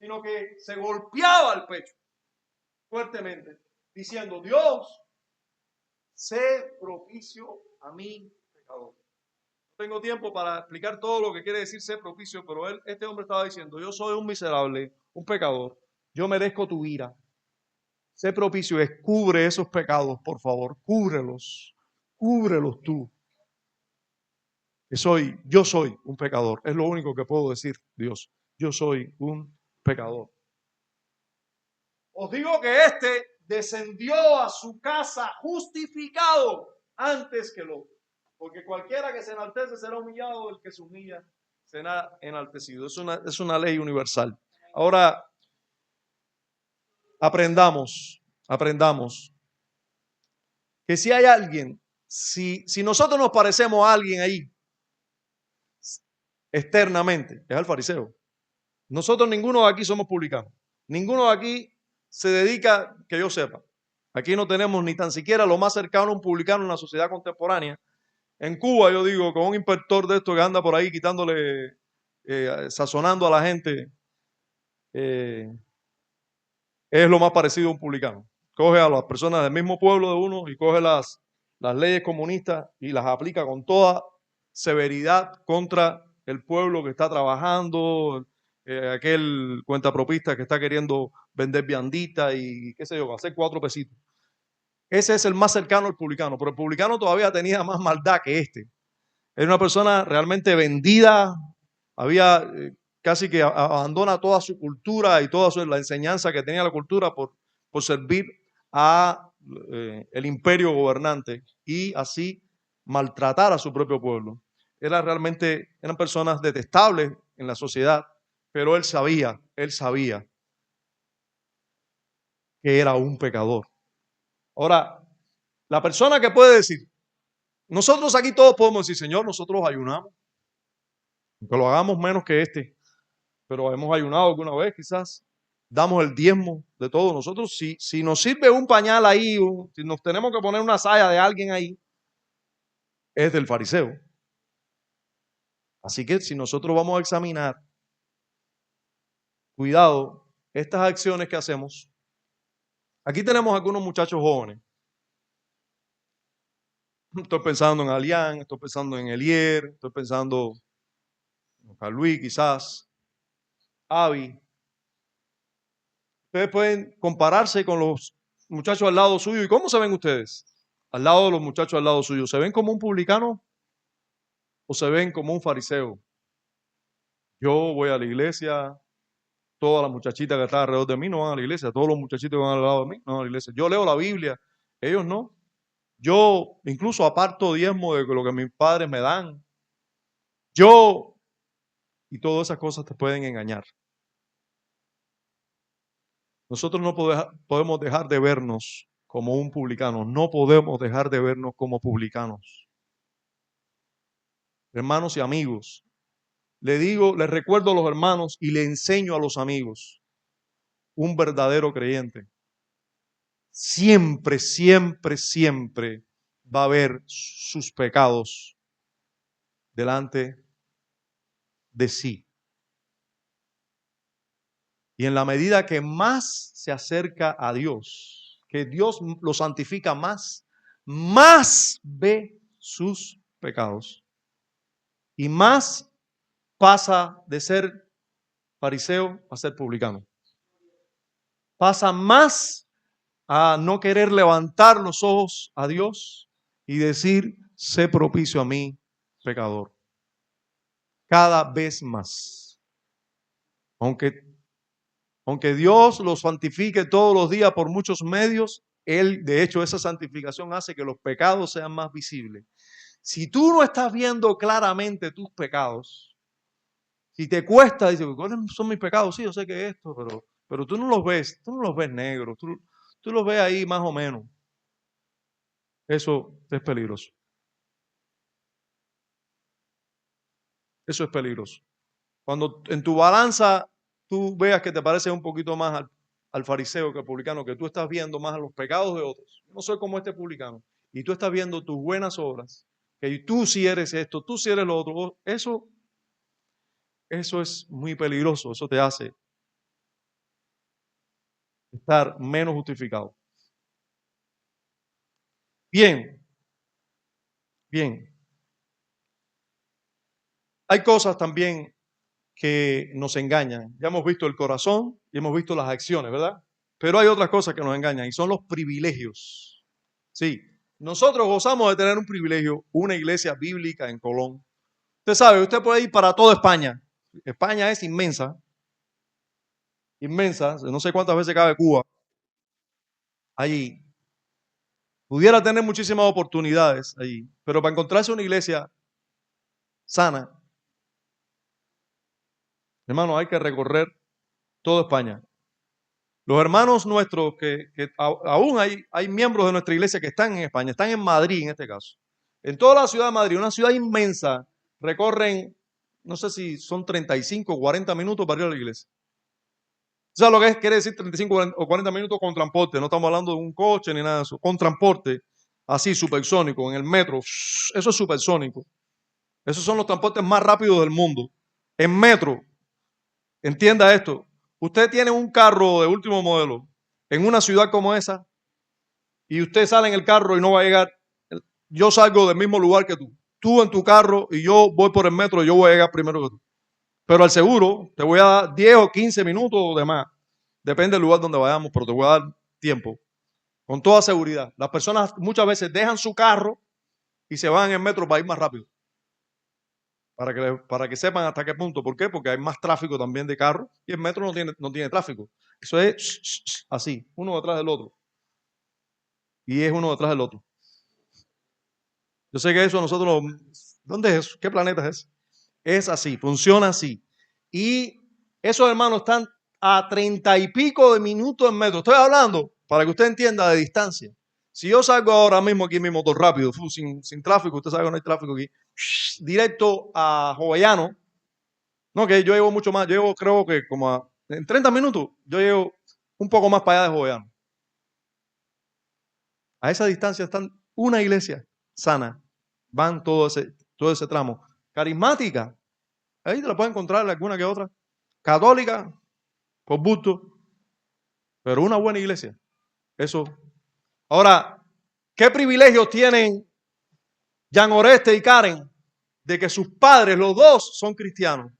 Speaker 1: Sino que se golpeaba el pecho fuertemente, diciendo, Dios, sé propicio a mí, pecador. No tengo tiempo para explicar todo lo que quiere decir ser propicio, pero este hombre estaba diciendo, yo soy un miserable, un pecador. Yo merezco tu ira. Sé propicio, cubre esos pecados, por favor, cúbrelos tú. Yo soy un pecador, es lo único que puedo decir, Dios. Yo soy un pecador. Os digo que este descendió a su casa justificado antes que el otro. Porque cualquiera que se enaltece será humillado, el que se humilla será enaltecido. Es una ley universal. Ahora, aprendamos que si hay alguien, si nosotros nos parecemos a alguien ahí, externamente, es al fariseo. Nosotros ninguno de aquí somos publicanos. Ninguno de aquí se dedica, que yo sepa. Aquí no tenemos ni tan siquiera lo más cercano a un publicano en la sociedad contemporánea. En Cuba, yo digo, con un inspector de esto que anda por ahí quitándole, sazonando a la gente, es lo más parecido a un publicano. Coge a las personas del mismo pueblo de uno y coge las leyes comunistas y las aplica con toda severidad contra el pueblo que está trabajando, aquel cuentapropista que está queriendo vender viandita y qué sé yo, hacer 4 pesitos. Ese es el más cercano al publicano, pero el publicano todavía tenía más maldad que este. Era una persona realmente vendida, había casi que abandona toda su cultura y toda la enseñanza que tenía la cultura por servir a el imperio gobernante y así maltratar a su propio pueblo. Eran personas detestables en la sociedad, pero él sabía que era un pecador. Ahora, la persona que puede decir, nosotros aquí todos podemos decir, Señor, nosotros ayunamos, aunque lo hagamos menos que este, pero hemos ayunado alguna vez quizás, damos el diezmo de todo. Nosotros, si nos sirve un pañal ahí, si nos tenemos que poner una saya de alguien ahí, es del fariseo. Así que si nosotros vamos a examinar, cuidado, estas acciones que hacemos, aquí tenemos algunos muchachos jóvenes. Estoy pensando en Alián, estoy pensando en Elier, estoy pensando en Juan Luis quizás, Avi. Ustedes pueden compararse con los muchachos al lado suyo. ¿Y cómo se ven ustedes? Al lado de los muchachos al lado suyo. ¿Se ven como un publicano o se ven como un fariseo? Yo voy a la iglesia, todas las muchachitas que están alrededor de mí no van a la iglesia, todos los muchachitos que van al lado de mí no van a la iglesia. Yo leo la Biblia, ellos no. Yo incluso aparto diezmo de lo que mis padres me dan. Y todas esas cosas te pueden engañar. Nosotros no podemos dejar de vernos como un publicano, no podemos dejar de vernos como publicanos. Hermanos y amigos, les recuerdo a los hermanos y le enseño a los amigos, un verdadero creyente siempre, siempre, siempre va a ver sus pecados delante de sí. Y en la medida que más se acerca a Dios, que Dios lo santifica más, más ve sus pecados. Y más pasa de ser fariseo a ser publicano. Pasa más a no querer levantar los ojos a Dios y decir, sé propicio a mí, pecador. Cada vez más. Aunque Dios los santifique todos los días por muchos medios, de hecho, esa santificación hace que los pecados sean más visibles. Si tú no estás viendo claramente tus pecados, si te cuesta, dices, ¿cuáles son mis pecados? Sí, yo sé que esto, pero tú no los ves negros, tú los ves ahí más o menos. Eso es peligroso. Eso es peligroso. Cuando en tu balanza tú veas que te parece un poquito más al fariseo que al publicano, que tú estás viendo más a los pecados de otros. Yo no soy como este publicano. Y tú estás viendo tus buenas obras, que tú sí eres esto, tú sí eres lo otro. Eso es muy peligroso. Eso te hace estar menos justificado. Bien. Hay cosas también que nos engañan. Ya hemos visto el corazón y hemos visto las acciones, ¿verdad? Pero hay otras cosas que nos engañan y son los privilegios. Sí, nosotros gozamos de tener un privilegio, una iglesia bíblica en Colón. Usted sabe, usted puede ir para toda España. España es inmensa, inmensa, no sé cuántas veces cabe Cuba. Allí pudiera tener muchísimas oportunidades allí, pero para encontrarse una iglesia sana, hermano, hay que recorrer toda España. Los hermanos nuestros que aún hay miembros de nuestra iglesia que están en España, están en Madrid en este caso. En toda la ciudad de Madrid, una ciudad inmensa, recorren, no sé si son 35 o 40 minutos para ir a la iglesia. ¿Sabes lo que quiere decir 35 o 40 minutos con transporte? No estamos hablando de un coche ni nada de eso. Con transporte, así, supersónico, en el metro. Eso es supersónico. Esos son los transportes más rápidos del mundo. En metro, entienda esto. Usted tiene un carro de último modelo en una ciudad como esa y usted sale en el carro y no va a llegar. Yo salgo del mismo lugar que tú. Tú en tu carro y yo voy por el metro y yo voy a llegar primero que tú. Pero al seguro te voy a dar 10 o 15 minutos de más. Depende del lugar donde vayamos, pero te voy a dar tiempo. Con toda seguridad. Las personas muchas veces dejan su carro y se van en el metro para ir más rápido. Para que sepan hasta qué punto. ¿Por qué? Porque hay más tráfico también de carros y el metro no tiene tráfico. Eso es así, uno detrás del otro. Y es uno detrás del otro. Yo sé que eso nosotros, ¿dónde es eso? ¿Qué planeta es ese? Es así, funciona así. Y esos hermanos están a 30 y pico de minutos en metro. Estoy hablando para que usted entienda de distancia. Si yo salgo ahora mismo aquí en mi motor rápido, sin tráfico, usted sabe que no hay tráfico aquí, directo a Jovellanos, no, que yo llevo mucho más, yo llevo creo que como en 30 minutos, yo llevo un poco más para allá de Jovellanos. A esa distancia están una iglesia sana, van todo ese tramo. Carismática, ahí te la pueden encontrar alguna que otra. Católica, por gusto, pero una buena iglesia. Eso. Ahora, ¿qué privilegios tienen Jan Oreste y Karen de que sus padres, los dos, son cristianos?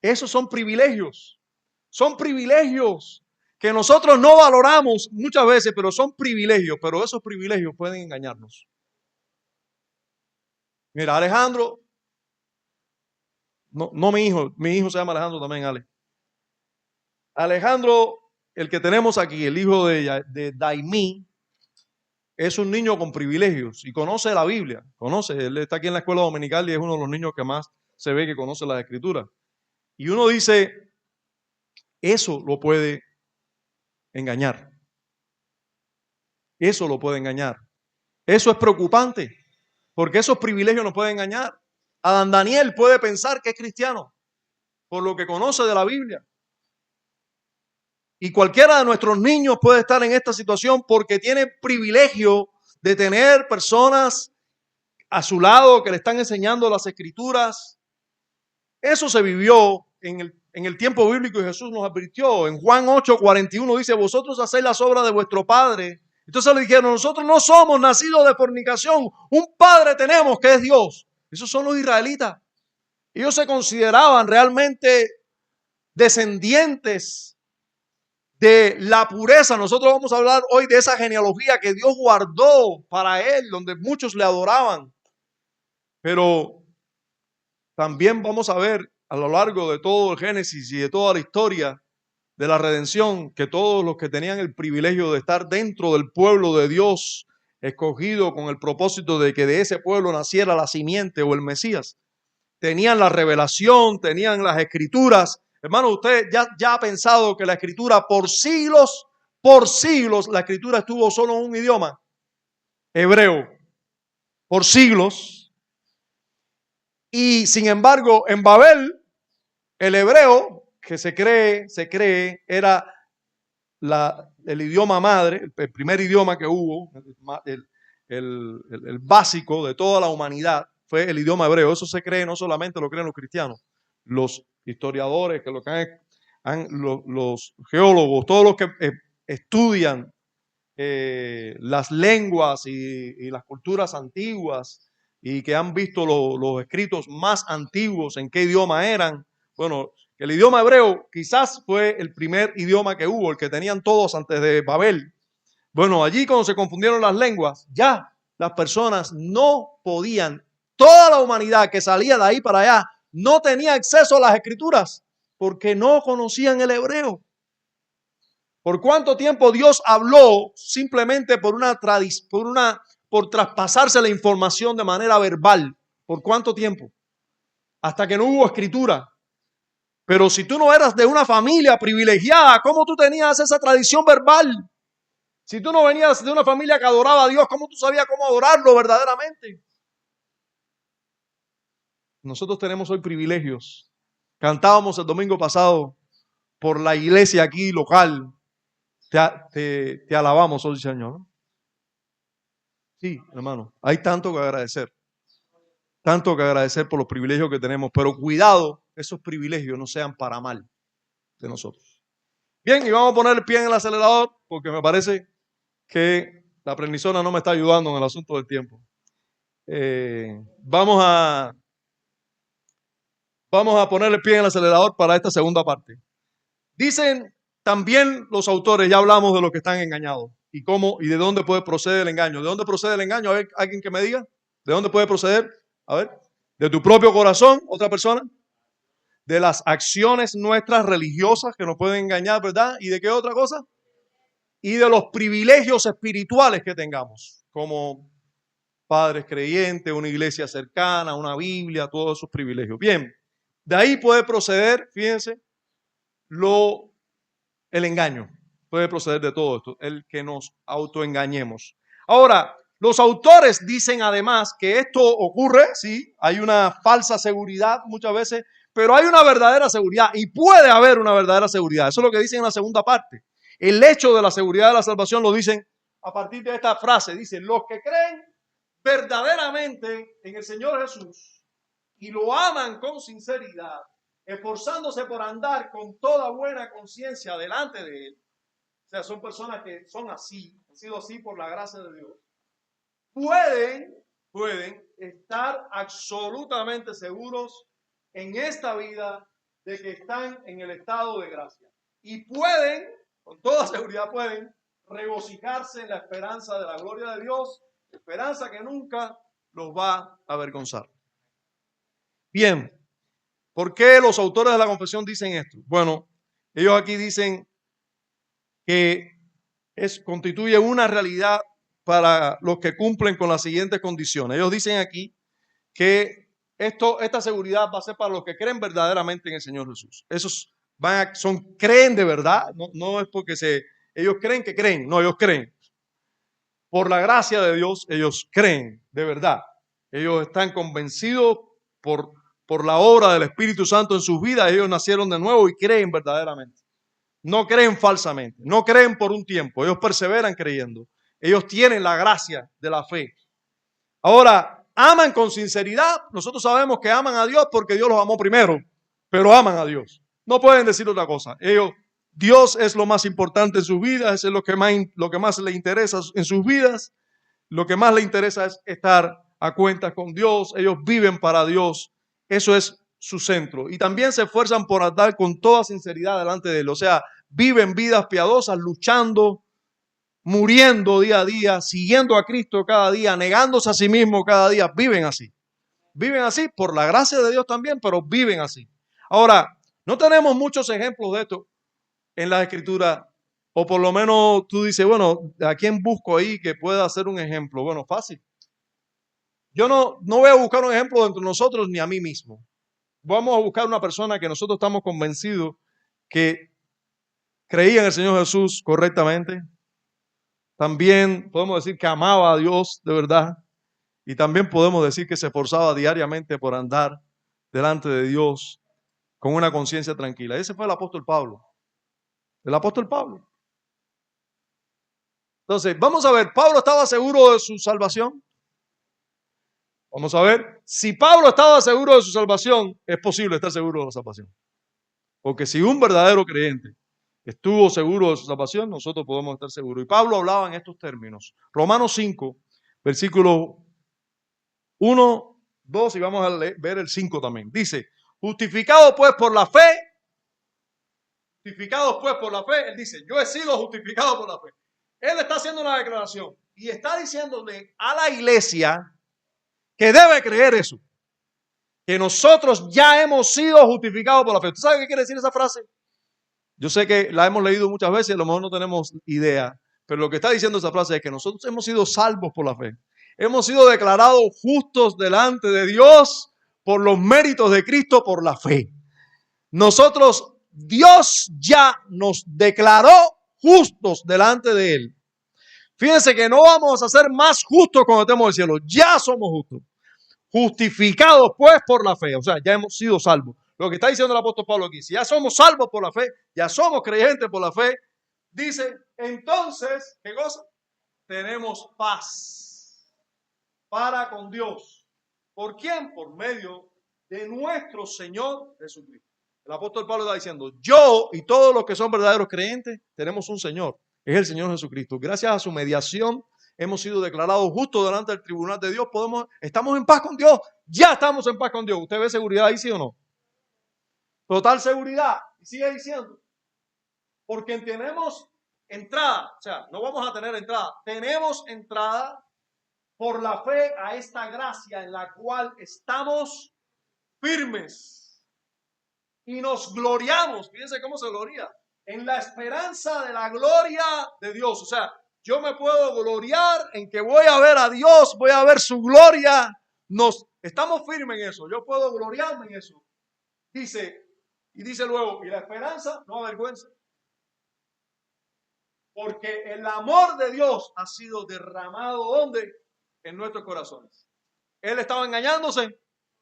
Speaker 1: Esos son privilegios. Son privilegios que nosotros no valoramos muchas veces, pero son privilegios. Pero esos privilegios pueden engañarnos. Mira, Alejandro, no mi hijo se llama Alejandro también, Ale. Alejandro, el que tenemos aquí, el hijo de Daimí, es un niño con privilegios y conoce la Biblia, él está aquí en la escuela dominical y es uno de los niños que más se ve que conoce las escrituras. Y uno dice, eso lo puede engañar. Eso lo puede engañar. Eso es preocupante, porque esos privilegios nos pueden engañar. Adán Daniel puede pensar que es cristiano por lo que conoce de la Biblia. Y cualquiera de nuestros niños puede estar en esta situación porque tiene privilegio de tener personas a su lado que le están enseñando las escrituras. Eso se vivió en el tiempo bíblico y Jesús nos advirtió. En Juan 8:41 dice, vosotros hacéis las obras de vuestro Padre. Entonces le dijeron, nosotros no somos nacidos de fornicación, un Padre tenemos que es Dios. Esos son los israelitas. Ellos se consideraban realmente descendientes de la pureza. Nosotros vamos a hablar hoy de esa genealogía que Dios guardó para él, donde muchos le adoraban. Pero también vamos a ver a lo largo de todo el Génesis y de toda la historia de la redención que todos los que tenían el privilegio de estar dentro del pueblo de Dios, escogido con el propósito de que de ese pueblo naciera la simiente o el Mesías, tenían la revelación, tenían las escrituras. Hermano, usted ya ha pensado que la escritura por siglos, la escritura estuvo solo en un idioma, hebreo, por siglos. Y sin embargo, en Babel, el hebreo, que se cree, era el idioma madre, el primer idioma que hubo, el básico de toda la humanidad, fue el idioma hebreo. Eso se cree, no solamente lo creen los cristianos, los historiadores, que los geólogos, todos los que estudian las lenguas y las culturas antiguas y que han visto los escritos más antiguos en qué idioma eran. Bueno, El idioma hebreo quizás fue el primer idioma que hubo, el que tenían todos antes de Babel. Bueno, allí cuando se confundieron las lenguas, ya las personas no podían, toda la humanidad que salía de ahí para allá, no tenía acceso a las escrituras porque no conocían el hebreo. ¿Por cuánto tiempo Dios habló simplemente por traspasarse la información de manera verbal? ¿Por cuánto tiempo? Hasta que no hubo escritura. Pero si tú no eras de una familia privilegiada, ¿cómo tú tenías esa tradición verbal? Si tú no venías de una familia que adoraba a Dios, ¿cómo tú sabías cómo adorarlo verdaderamente? Nosotros tenemos hoy privilegios. Cantábamos el domingo pasado por la iglesia aquí local. Te alabamos hoy, Señor. Sí, hermano, hay tanto que agradecer. Tanto que agradecer por los privilegios que tenemos. Pero cuidado, esos privilegios no sean para mal de nosotros. Bien, y vamos a poner el pie en el acelerador porque me parece que la prednisona no me está ayudando en el asunto del tiempo. Vamos a poner el pie en el acelerador para esta segunda parte. Dicen también los autores, ya hablamos de los que están engañados y cómo y de dónde puede proceder el engaño. ¿De dónde procede el engaño? A ver, alguien que me diga. ¿De dónde puede proceder? A ver, de tu propio corazón, otra persona. De las acciones nuestras religiosas que nos pueden engañar, ¿verdad? ¿Y de qué otra cosa? Y de los privilegios espirituales que tengamos, como padres creyentes, una iglesia cercana, una Biblia, todos esos privilegios. Bien, de ahí puede proceder, fíjense, el engaño. Puede proceder de todo esto, el que nos autoengañemos. Ahora, los autores dicen además que esto ocurre, sí, hay una falsa seguridad muchas veces, pero hay una verdadera seguridad y puede haber una verdadera seguridad. Eso es lo que dicen en la segunda parte. El hecho de la seguridad de la salvación lo dicen a partir de esta frase. Dicen, los que creen verdaderamente en el Señor Jesús y lo aman con sinceridad, esforzándose por andar con toda buena conciencia delante de Él. O sea, son personas que son así, han sido así por la gracia de Dios. Pueden estar absolutamente seguros en esta vida de que están en el estado de gracia. Y pueden, con toda seguridad pueden, regocijarse en la esperanza de la gloria de Dios, esperanza que nunca los va a avergonzar. Bien, ¿por qué los autores de la confesión dicen esto? Bueno, ellos aquí dicen que constituye una realidad para los que cumplen con las siguientes condiciones. Ellos dicen aquí que esta seguridad va a ser para los que creen verdaderamente en el Señor Jesús. Esos creen de verdad, no es porque ellos creen que creen, no, ellos creen. Por la gracia de Dios, ellos creen de verdad. Ellos están convencidos por la obra del Espíritu Santo en sus vidas. Ellos nacieron de nuevo y creen verdaderamente. No creen falsamente, no creen por un tiempo. Ellos perseveran creyendo. Ellos tienen la gracia de la fe. Ahora, aman con sinceridad. Nosotros sabemos que aman a Dios porque Dios los amó primero, pero aman a Dios. No pueden decir otra cosa. Dios es lo más importante en sus vidas, es lo que más les interesa en sus vidas. Lo que más les interesa es estar a cuentas con Dios. Ellos viven para Dios. Eso es su centro. Y también se esfuerzan por andar con toda sinceridad delante de Él. O sea, viven vidas piadosas, luchando, muriendo día a día, siguiendo a Cristo cada día, negándose a sí mismo cada día. Viven así. Viven así por la gracia de Dios también, pero viven así. Ahora, no tenemos muchos ejemplos de esto en la Escritura, o por lo menos tú dices, bueno, ¿a quién busco ahí que pueda hacer un ejemplo? Bueno, fácil. Yo no voy a buscar un ejemplo entre nosotros ni a mí mismo. Vamos a buscar una persona que nosotros estamos convencidos que creía en el Señor Jesús correctamente. También podemos decir que amaba a Dios de verdad. Y también podemos decir que se esforzaba diariamente por andar delante de Dios con una conciencia tranquila. Ese fue el apóstol Pablo. El apóstol Pablo. Entonces, vamos a ver, ¿Pablo estaba seguro de su salvación? Vamos a ver, si Pablo estaba seguro de su salvación, es posible estar seguro de la salvación. Porque si un verdadero creyente estuvo seguro de su salvación, nosotros podemos estar seguros. Y Pablo hablaba en estos términos. Romanos 5, versículo 1, 2 y vamos a ver el 5 también. Dice, justificado pues por la fe, justificados pues por la fe, él dice, yo he sido justificado por la fe. Él está haciendo una declaración y está diciéndole a la iglesia que debe creer eso, que nosotros ya hemos sido justificados por la fe. ¿Usted sabe qué quiere decir esa frase? Yo sé que la hemos leído muchas veces y a lo mejor no tenemos idea, pero lo que está diciendo esa frase es que nosotros hemos sido salvos por la fe. Hemos sido declarados justos delante de Dios por los méritos de Cristo por la fe. Nosotros, Dios ya nos declaró justos delante de Él. Fíjense que no vamos a ser más justos cuando estemos en el cielo. Ya somos justos. Justificados pues por la fe. O sea, ya hemos sido salvos. Lo que está diciendo el apóstol Pablo aquí. Si ya somos salvos por la fe, ya somos creyentes por la fe. Dice, entonces, ¿qué cosa? Tenemos paz para con Dios. ¿Por quién? Por medio de nuestro Señor Jesucristo. El apóstol Pablo está diciendo, yo y todos los que son verdaderos creyentes tenemos un Señor. Es el Señor Jesucristo. Gracias a su mediación hemos sido declarados justos delante del tribunal de Dios. Estamos en paz con Dios. Ya estamos en paz con Dios. ¿Usted ve seguridad ahí, sí o no? Total seguridad. Y sigue diciendo, porque tenemos entrada, o sea, no vamos a tener entrada. Tenemos entrada por la fe a esta gracia en la cual estamos firmes y nos gloriamos. Fíjense cómo se gloria. En la esperanza de la gloria de Dios. O sea, yo me puedo gloriar en que voy a ver a Dios, voy a ver su gloria. Estamos firmes en eso. Yo puedo gloriarme en eso. Dice luego, y la esperanza no avergüenza. Porque el amor de Dios ha sido derramado, ¿dónde? En nuestros corazones. ¿Él estaba engañándose?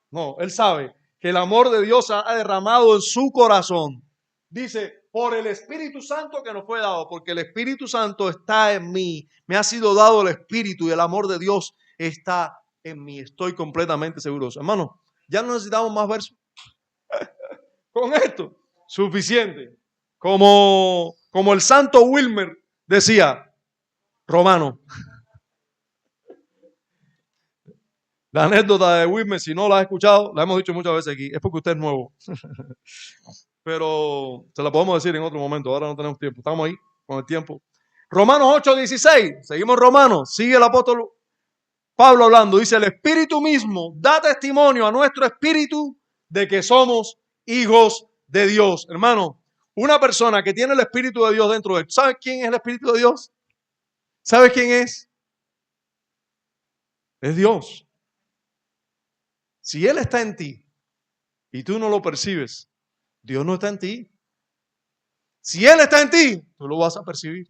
Speaker 1: No, él sabe que el amor de Dios ha derramado en su corazón. Dice, por el Espíritu Santo que nos fue dado, porque el Espíritu Santo está en mí. Me ha sido dado el Espíritu y el amor de Dios está en mí. Estoy completamente seguro. Hermano, ya no necesitamos más versos. Con esto, suficiente. Como el santo Wilmer decía, Romano. La anécdota de Wilmer, si no la has escuchado, la hemos dicho muchas veces aquí, es porque usted es nuevo. Pero se la podemos decir en otro momento, ahora no tenemos tiempo, estamos ahí con el tiempo. Romanos 8:16, seguimos Romanos, sigue el apóstol Pablo hablando, dice, el Espíritu mismo da testimonio a nuestro espíritu de que somos hijos de Dios. Hermano, una persona que tiene el Espíritu de Dios dentro de él, ¿sabe quién es el Espíritu de Dios? ¿Sabe quién es? Es Dios. Si Él está en ti y tú no lo percibes, Dios no está en ti. Si Él está en ti, tú lo vas a percibir.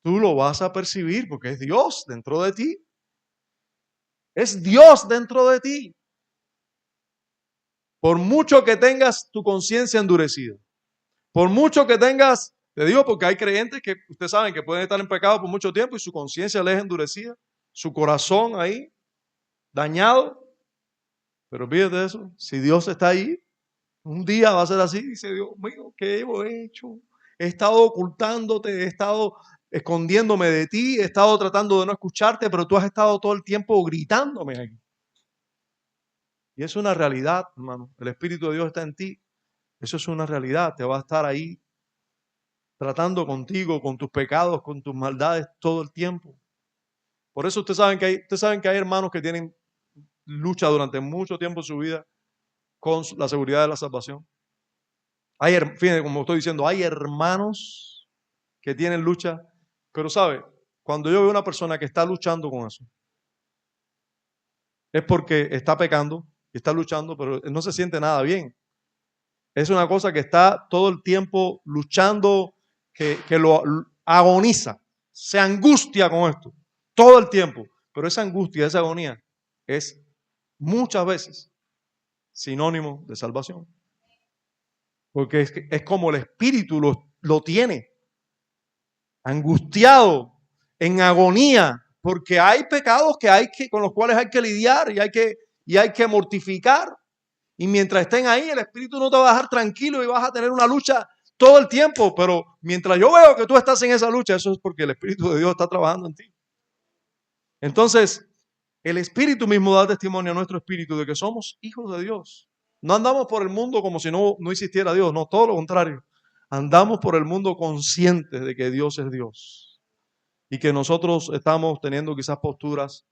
Speaker 1: Tú lo vas a percibir porque es Dios dentro de ti. Es Dios dentro de ti. Por mucho que tengas tu conciencia endurecida, por mucho que tengas, te digo porque hay creyentes que ustedes saben que pueden estar en pecado por mucho tiempo y su conciencia les es endurecida, su corazón ahí dañado. Pero fíjate eso, si Dios está ahí, un día va a ser así, dice Dios mío, ¿qué he hecho? He estado ocultándote, he estado escondiéndome de ti, he estado tratando de no escucharte, pero tú has estado todo el tiempo gritándome aquí. Y es una realidad, hermano. El Espíritu de Dios está en ti. Eso es una realidad. Te va a estar ahí tratando contigo, con tus pecados, con tus maldades todo el tiempo. Por eso ustedes saben que hay hermanos que tienen lucha durante mucho tiempo en su vida con la seguridad de la salvación. Fíjense, como estoy diciendo, hay hermanos que tienen lucha, pero ¿sabe? Cuando yo veo una persona que está luchando con eso, es porque está pecando y está luchando, pero no se siente nada bien. Es una cosa que está todo el tiempo luchando, que lo agoniza, se angustia con esto, todo el tiempo. Pero esa angustia, esa agonía, es muchas veces sinónimo de salvación. Porque es como el espíritu lo tiene, angustiado, en agonía, porque hay pecados con los cuales hay que lidiar y hay que mortificar. Y mientras estén ahí, el espíritu no te va a dejar tranquilo y vas a tener una lucha todo el tiempo. Pero mientras yo veo que tú estás en esa lucha, eso es porque el Espíritu de Dios está trabajando en ti. Entonces, el Espíritu mismo da testimonio a nuestro espíritu de que somos hijos de Dios. No andamos por el mundo como si no existiera Dios, no, todo lo contrario. Andamos por el mundo conscientes de que Dios es Dios y que nosotros estamos teniendo quizás posturas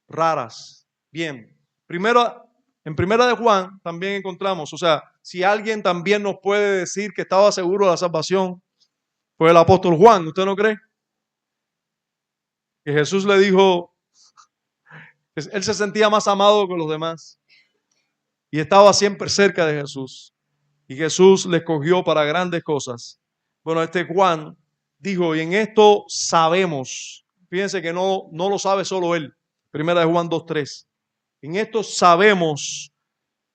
Speaker 1: raras. Bien, en primera de Juan también encontramos, o sea, si alguien también nos puede decir que estaba seguro de la salvación, fue el apóstol Juan, ¿usted no cree? Que Jesús le dijo, él se sentía más amado que los demás y estaba siempre cerca de Jesús. Y Jesús le escogió para grandes cosas. Bueno, este Juan dijo, y en esto sabemos, fíjense que no lo sabe solo él, primera de Juan 2:3. En esto sabemos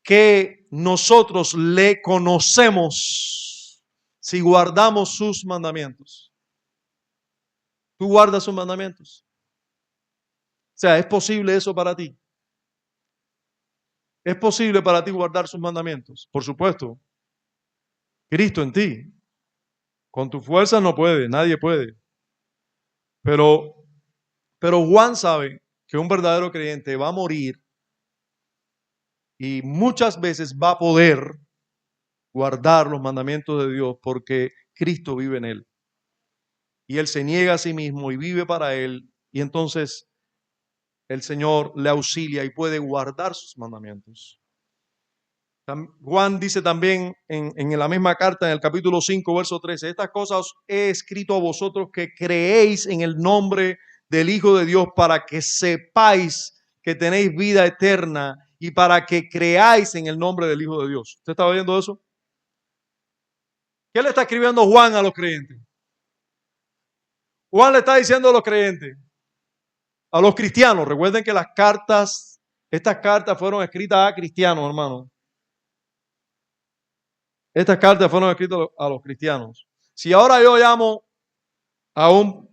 Speaker 1: que nosotros le conocemos si guardamos sus mandamientos. ¿Tú guardas sus mandamientos? O sea, ¿es posible eso para ti? ¿Es posible para ti guardar sus mandamientos? Por supuesto. Cristo en ti. Con tu fuerza no puede, nadie puede. Pero Juan sabe que un verdadero creyente va a morir y muchas veces va a poder guardar los mandamientos de Dios porque Cristo vive en él. Y él se niega a sí mismo y vive para él. Y entonces el Señor le auxilia y puede guardar sus mandamientos. Juan dice también en la misma carta, en el capítulo 5, verso 13, estas cosas he escrito a vosotros que creéis en el nombre del Hijo de Dios para que sepáis que tenéis vida eterna y para que creáis en el nombre del Hijo de Dios. ¿Usted está oyendo eso? ¿Qué le está escribiendo Juan a los creyentes? Juan le está diciendo a los creyentes, a los cristianos, recuerden que estas cartas fueron escritas a cristianos, hermano. Estas cartas fueron escritas a los cristianos. Si ahora yo llamo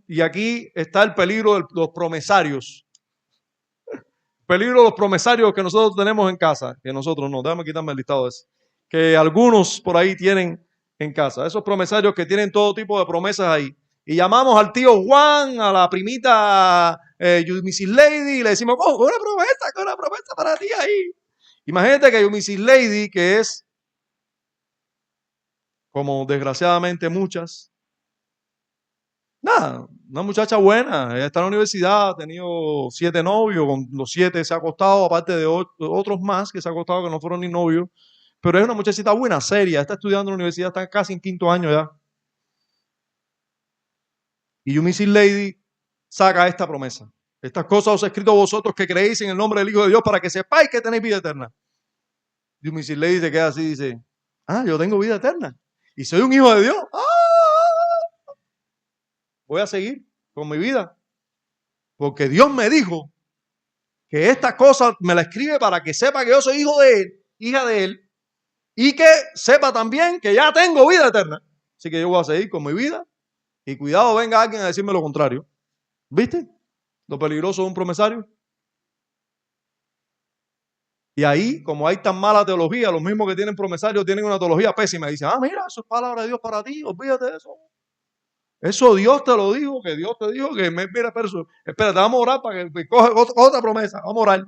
Speaker 1: y aquí está el peligro de los promesarios. Peligro de los promesarios que nosotros tenemos en casa, que nosotros no, déjame quitarme el listado de eso, que algunos por ahí tienen en casa. Esos promesarios que tienen todo tipo de promesas ahí. Y llamamos al tío Juan, a la primita Mrs. Lady, y le decimos, oh, una promesa para ti ahí. Imagínate que hay Mrs. Lady, que es, como desgraciadamente muchas, nada, una muchacha buena, ella está en la universidad, ha tenido 7 novios, con los 7 se ha acostado, aparte de otros más que se ha acostado que no fueron ni novios, pero es una muchachita buena, seria, está estudiando en la universidad, está casi en 5º año ya. Y You Mrs. Lady saca esta promesa. Estas cosas os he escrito a vosotros que creéis en el nombre del Hijo de Dios para que sepáis que tenéis vida eterna. You Mrs. Lady se queda así y dice, yo tengo vida eterna y soy un hijo de Dios. Voy a seguir con mi vida porque Dios me dijo que esta cosa me la escribe para que sepa que yo soy hijo de él, hija de él, y que sepa también que ya tengo vida eterna. Así que yo voy a seguir con mi vida y cuidado venga alguien a decirme lo contrario. ¿Viste lo peligroso de un promesario? Y ahí, como hay tan mala teología, los mismos que tienen promesarios tienen una teología pésima y dicen, mira, eso es palabra de Dios para ti, olvídate de eso. Eso Dios te lo dijo, que Dios te dijo que, mira, espérate, vamos a orar para que coja otra promesa, vamos a orar.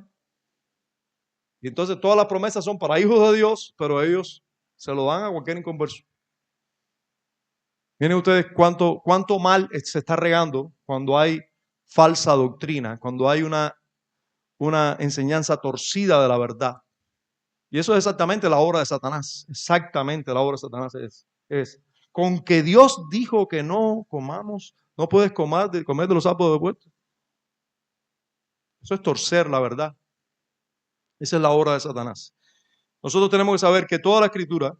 Speaker 1: Y entonces todas las promesas son para hijos de Dios, pero ellos se lo dan a cualquier inconverso. Miren ustedes cuánto mal se está regando cuando hay falsa doctrina, cuando hay una enseñanza torcida de la verdad. Y eso es exactamente la obra de Satanás. Exactamente la obra de Satanás es. Con que Dios dijo que no comamos, no puedes comer de los sapos de vuelta. Eso es torcer la verdad. Esa es la obra de Satanás. Nosotros tenemos que saber que toda la escritura,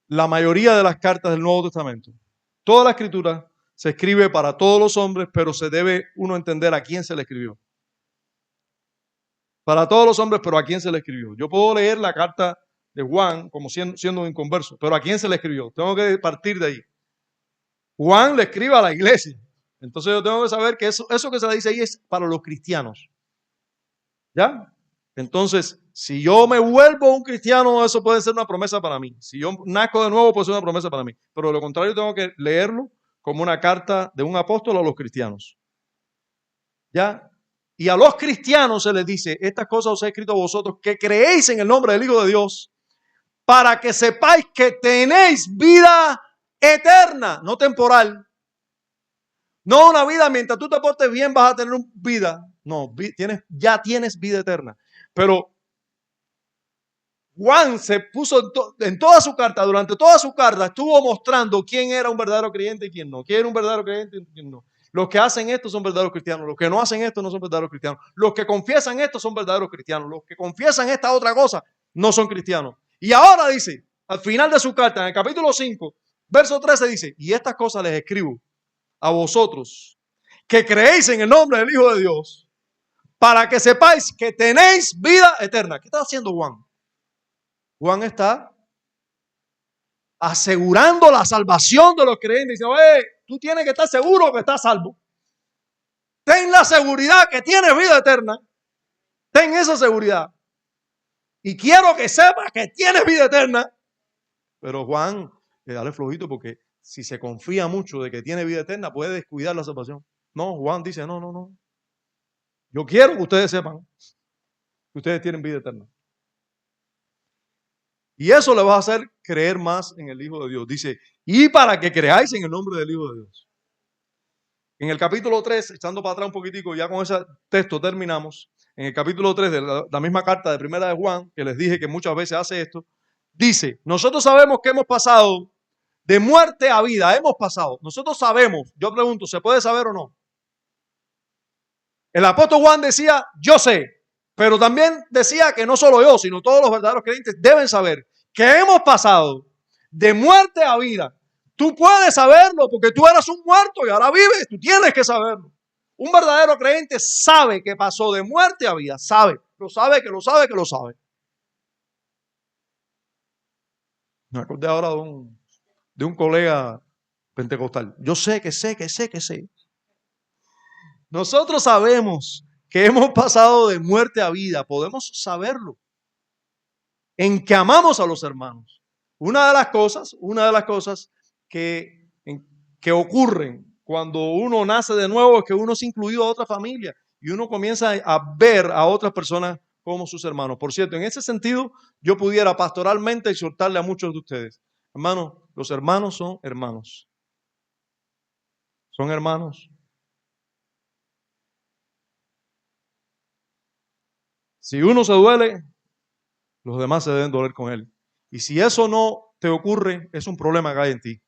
Speaker 1: la mayoría de las cartas del Nuevo Testamento, toda la escritura se escribe para todos los hombres, pero se debe uno entender a quién se le escribió. Para todos los hombres, pero a quién se le escribió. Yo puedo leer la carta de Juan como siendo un inconverso, pero a quién se le escribió. Tengo que partir de ahí. Juan le escribe a la iglesia. Entonces yo tengo que saber que eso que se le dice ahí es para los cristianos. ¿Ya? Entonces, si yo me vuelvo un cristiano, eso puede ser una promesa para mí. Si yo nazco de nuevo, puede ser una promesa para mí. Pero de lo contrario, tengo que leerlo como una carta de un apóstol a los cristianos. ¿Ya? Y a los cristianos se les dice, estas cosas os he escrito a vosotros que creéis en el nombre del Hijo de Dios, para que sepáis que tenéis vida eterna, no temporal. No una vida, mientras tú te portes bien vas a tener vida. No, ya tienes vida eterna. Pero Juan se puso en toda su carta, durante toda su carta, estuvo mostrando quién era un verdadero creyente y quién no. Quién era un verdadero creyente y quién no. Los que hacen esto son verdaderos cristianos. Los que no hacen esto no son verdaderos cristianos. Los que confiesan esto son verdaderos cristianos. Los que confiesan esta otra cosa no son cristianos. Y ahora dice, al final de su carta, en el capítulo 5, verso 13 dice, y estas cosas les escribo a vosotros, que creéis en el nombre del Hijo de Dios, para que sepáis que tenéis vida eterna. ¿Qué está haciendo Juan? Juan está asegurando la salvación de los creyentes. Dice, oye, tú tienes que estar seguro que estás salvo. Ten la seguridad que tienes vida eterna. Ten esa seguridad. Y quiero que sepas que tienes vida eterna. Pero Juan, dale flojito, porque si se confía mucho de que tiene vida eterna, puede descuidar la salvación. No, Juan dice, no. Yo quiero que ustedes sepan que ustedes tienen vida eterna. Y eso le va a hacer creer más en el Hijo de Dios. Dice, y para que creáis en el nombre del Hijo de Dios. En el capítulo 3, echando para atrás un poquitico, ya con ese texto terminamos. En el capítulo 3 de la misma carta de primera de Juan, que les dije que muchas veces hace esto, dice, nosotros sabemos que hemos pasado de muerte a vida. Hemos pasado. Nosotros sabemos. Yo pregunto, ¿se puede saber o no? El apóstol Juan decía, yo sé. Pero también decía que no solo yo, sino todos los verdaderos creyentes deben saber que hemos pasado de muerte a vida. Tú puedes saberlo porque tú eras un muerto y ahora vives. Tú tienes que saberlo. Un verdadero creyente sabe que pasó de muerte a vida. Sabe. Lo sabe, que lo sabe, que lo sabe. Me acordé ahora de un colega pentecostal. Yo sé. Nosotros sabemos que hemos pasado de muerte a vida. Podemos saberlo. En que amamos a los hermanos. Una de las cosas que ocurren cuando uno nace de nuevo es que uno es incluido a otra familia y uno comienza a ver a otras personas como sus hermanos. Por cierto, en ese sentido, yo pudiera pastoralmente exhortarle a muchos de ustedes. Hermanos, los hermanos son hermanos. Son hermanos. Si uno se duele, los demás se deben doler con él. Y si eso no te ocurre, es un problema que hay en ti.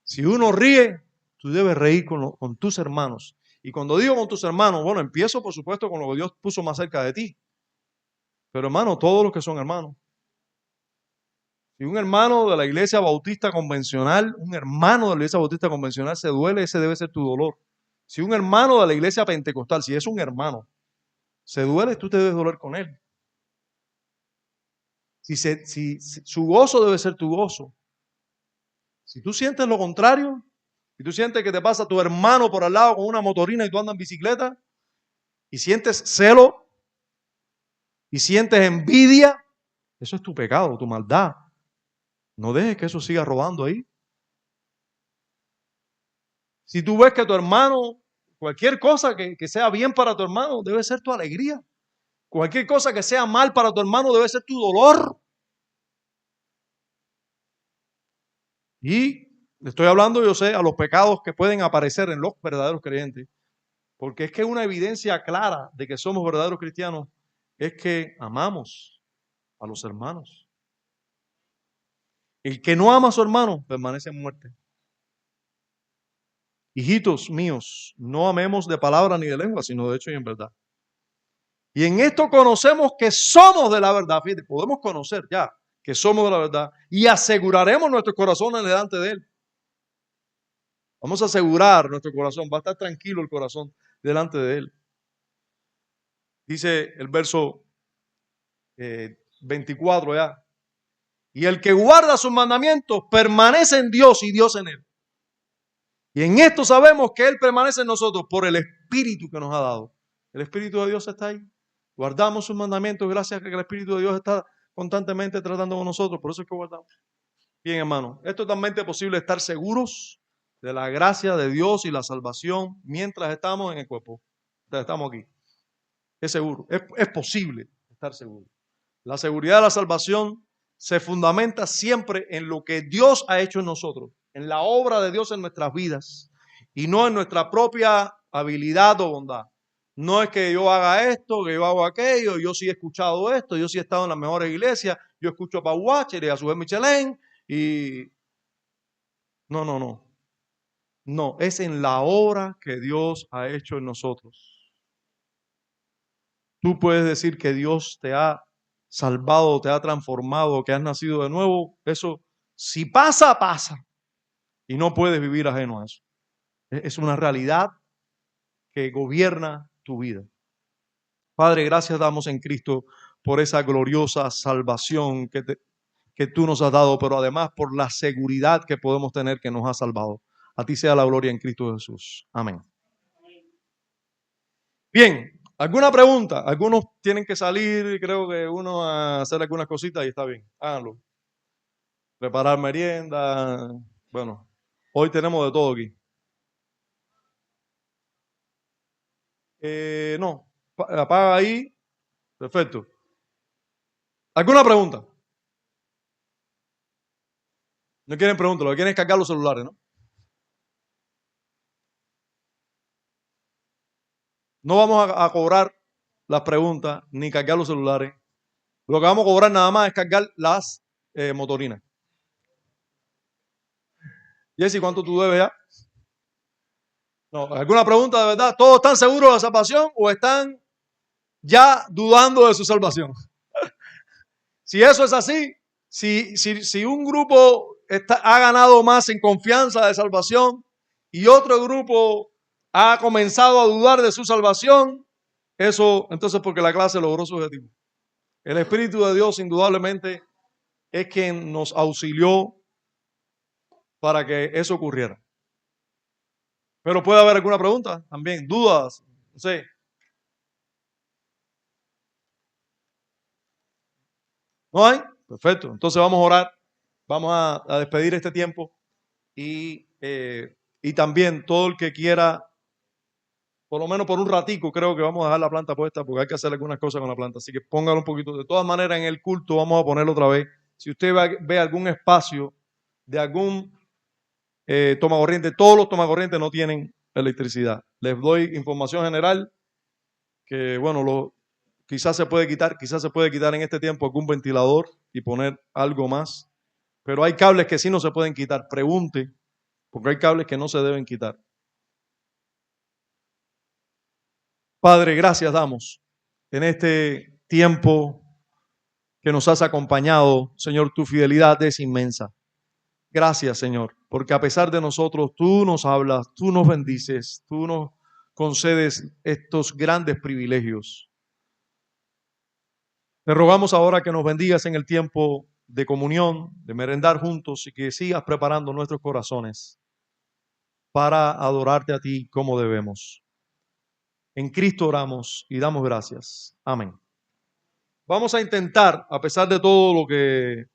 Speaker 1: Si uno ríe, tú debes reír con tus hermanos. Y cuando digo con tus hermanos, bueno, empiezo por supuesto con lo que Dios puso más cerca de ti. Pero hermano, todos los que son hermanos. Si un hermano de la iglesia bautista convencional, se duele, ese debe ser tu dolor. Si un hermano de la iglesia pentecostal, si es un hermano, se duele, tú te debes doler con él. Si su gozo debe ser tu gozo. Si tú sientes lo contrario, si tú sientes que te pasa tu hermano por al lado con una motorina y tú andas en bicicleta, y sientes celo, y sientes envidia, eso es tu pecado, tu maldad. No dejes que eso siga rodando ahí. Si tú ves que tu hermano, cualquier cosa que sea bien para tu hermano, debe ser tu alegría. Cualquier cosa que sea mal para tu hermano debe ser tu dolor. Y estoy hablando, yo sé, a los pecados que pueden aparecer en los verdaderos creyentes. Porque es que una evidencia clara de que somos verdaderos cristianos es que amamos a los hermanos. El que no ama a su hermano permanece en muerte. Hijitos míos, no amemos de palabra ni de lengua, sino de hecho y en verdad. Y en esto conocemos que somos de la verdad. Fíjate, podemos conocer ya que somos de la verdad y aseguraremos nuestros corazones delante de Él. Vamos a asegurar nuestro corazón, va a estar tranquilo el corazón delante de Él. Dice el verso 24 ya. Y el que guarda sus mandamientos permanece en Dios y Dios en él. Y en esto sabemos que Él permanece en nosotros por el Espíritu que nos ha dado. El Espíritu de Dios está ahí. Guardamos sus mandamientos gracias a que el Espíritu de Dios está constantemente tratando con nosotros. Por eso es que guardamos. Bien, hermano, es totalmente posible estar seguros de la gracia de Dios y la salvación mientras estamos en el cuerpo. estamos aquí. Es seguro, es posible estar seguro. La seguridad de la salvación se fundamenta siempre en lo que Dios ha hecho en nosotros, en la obra de Dios en nuestras vidas y no en nuestra propia habilidad o bondad. No es que yo haga esto, que yo hago aquello, yo sí he escuchado esto, yo sí he estado en las mejores iglesias, yo escucho a Paul Washer y a su Michelin y no. No, es en la obra que Dios ha hecho en nosotros. Tú puedes decir que Dios te ha salvado, te ha transformado, que has nacido de nuevo. Eso, si pasa, pasa. Y no puedes vivir ajeno a eso. Es una realidad que gobierna tu vida. Padre, gracias damos en Cristo por esa gloriosa salvación que tú nos has dado, pero además por la seguridad que podemos tener que nos ha salvado. A ti sea la gloria en Cristo Jesús. Amén. Bien, ¿alguna pregunta? Algunos tienen que salir, creo que uno a hacer algunas cositas y está bien. Háganlo. Preparar merienda. Bueno, hoy tenemos de todo aquí. No, apaga ahí. Perfecto. ¿Alguna pregunta? No quieren preguntar, lo que quieren es cargar los celulares, ¿no? No vamos a cobrar las preguntas ni cargar los celulares. Lo que vamos a cobrar nada más es cargar las motorinas. Jessy, ¿cuánto tú debes ya? No, ¿alguna pregunta de verdad? ¿Todos están seguros de la salvación o están ya dudando de su salvación? Si eso es así, si un grupo ha ganado más en confianza de salvación y otro grupo ha comenzado a dudar de su salvación, eso entonces porque la clase logró su objetivo. El Espíritu de Dios indudablemente es quien nos auxilió para que eso ocurriera. Pero puede haber alguna pregunta también, dudas, no sé. ¿No hay? Perfecto. Entonces vamos a orar, vamos a despedir este tiempo y también todo el que quiera, por lo menos por un ratico, creo que vamos a dejar la planta puesta porque hay que hacer algunas cosas con la planta. Así que póngalo un poquito. De todas maneras, en el culto vamos a ponerlo otra vez. Si usted ve algún espacio de algún tomacorriente, todos los tomacorrientes no tienen electricidad. Les doy información general que, bueno, quizás se puede quitar en este tiempo algún ventilador y poner algo más. Pero hay cables que sí no se pueden quitar. Pregunte, porque hay cables que no se deben quitar. Padre, gracias damos en este tiempo que nos has acompañado. Señor, tu fidelidad es inmensa. Gracias, Señor, porque a pesar de nosotros, tú nos hablas, tú nos bendices, tú nos concedes estos grandes privilegios. Te rogamos ahora que nos bendigas en el tiempo de comunión, de merendar juntos y que sigas preparando nuestros corazones para adorarte a ti como debemos. En Cristo oramos y damos gracias. Amén. Vamos a intentar, a pesar de todo lo que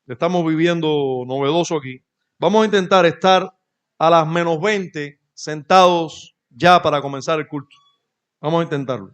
Speaker 1: estamos viviendo novedoso aquí, vamos a intentar estar a las -20 sentados ya para comenzar el culto. Vamos a intentarlo.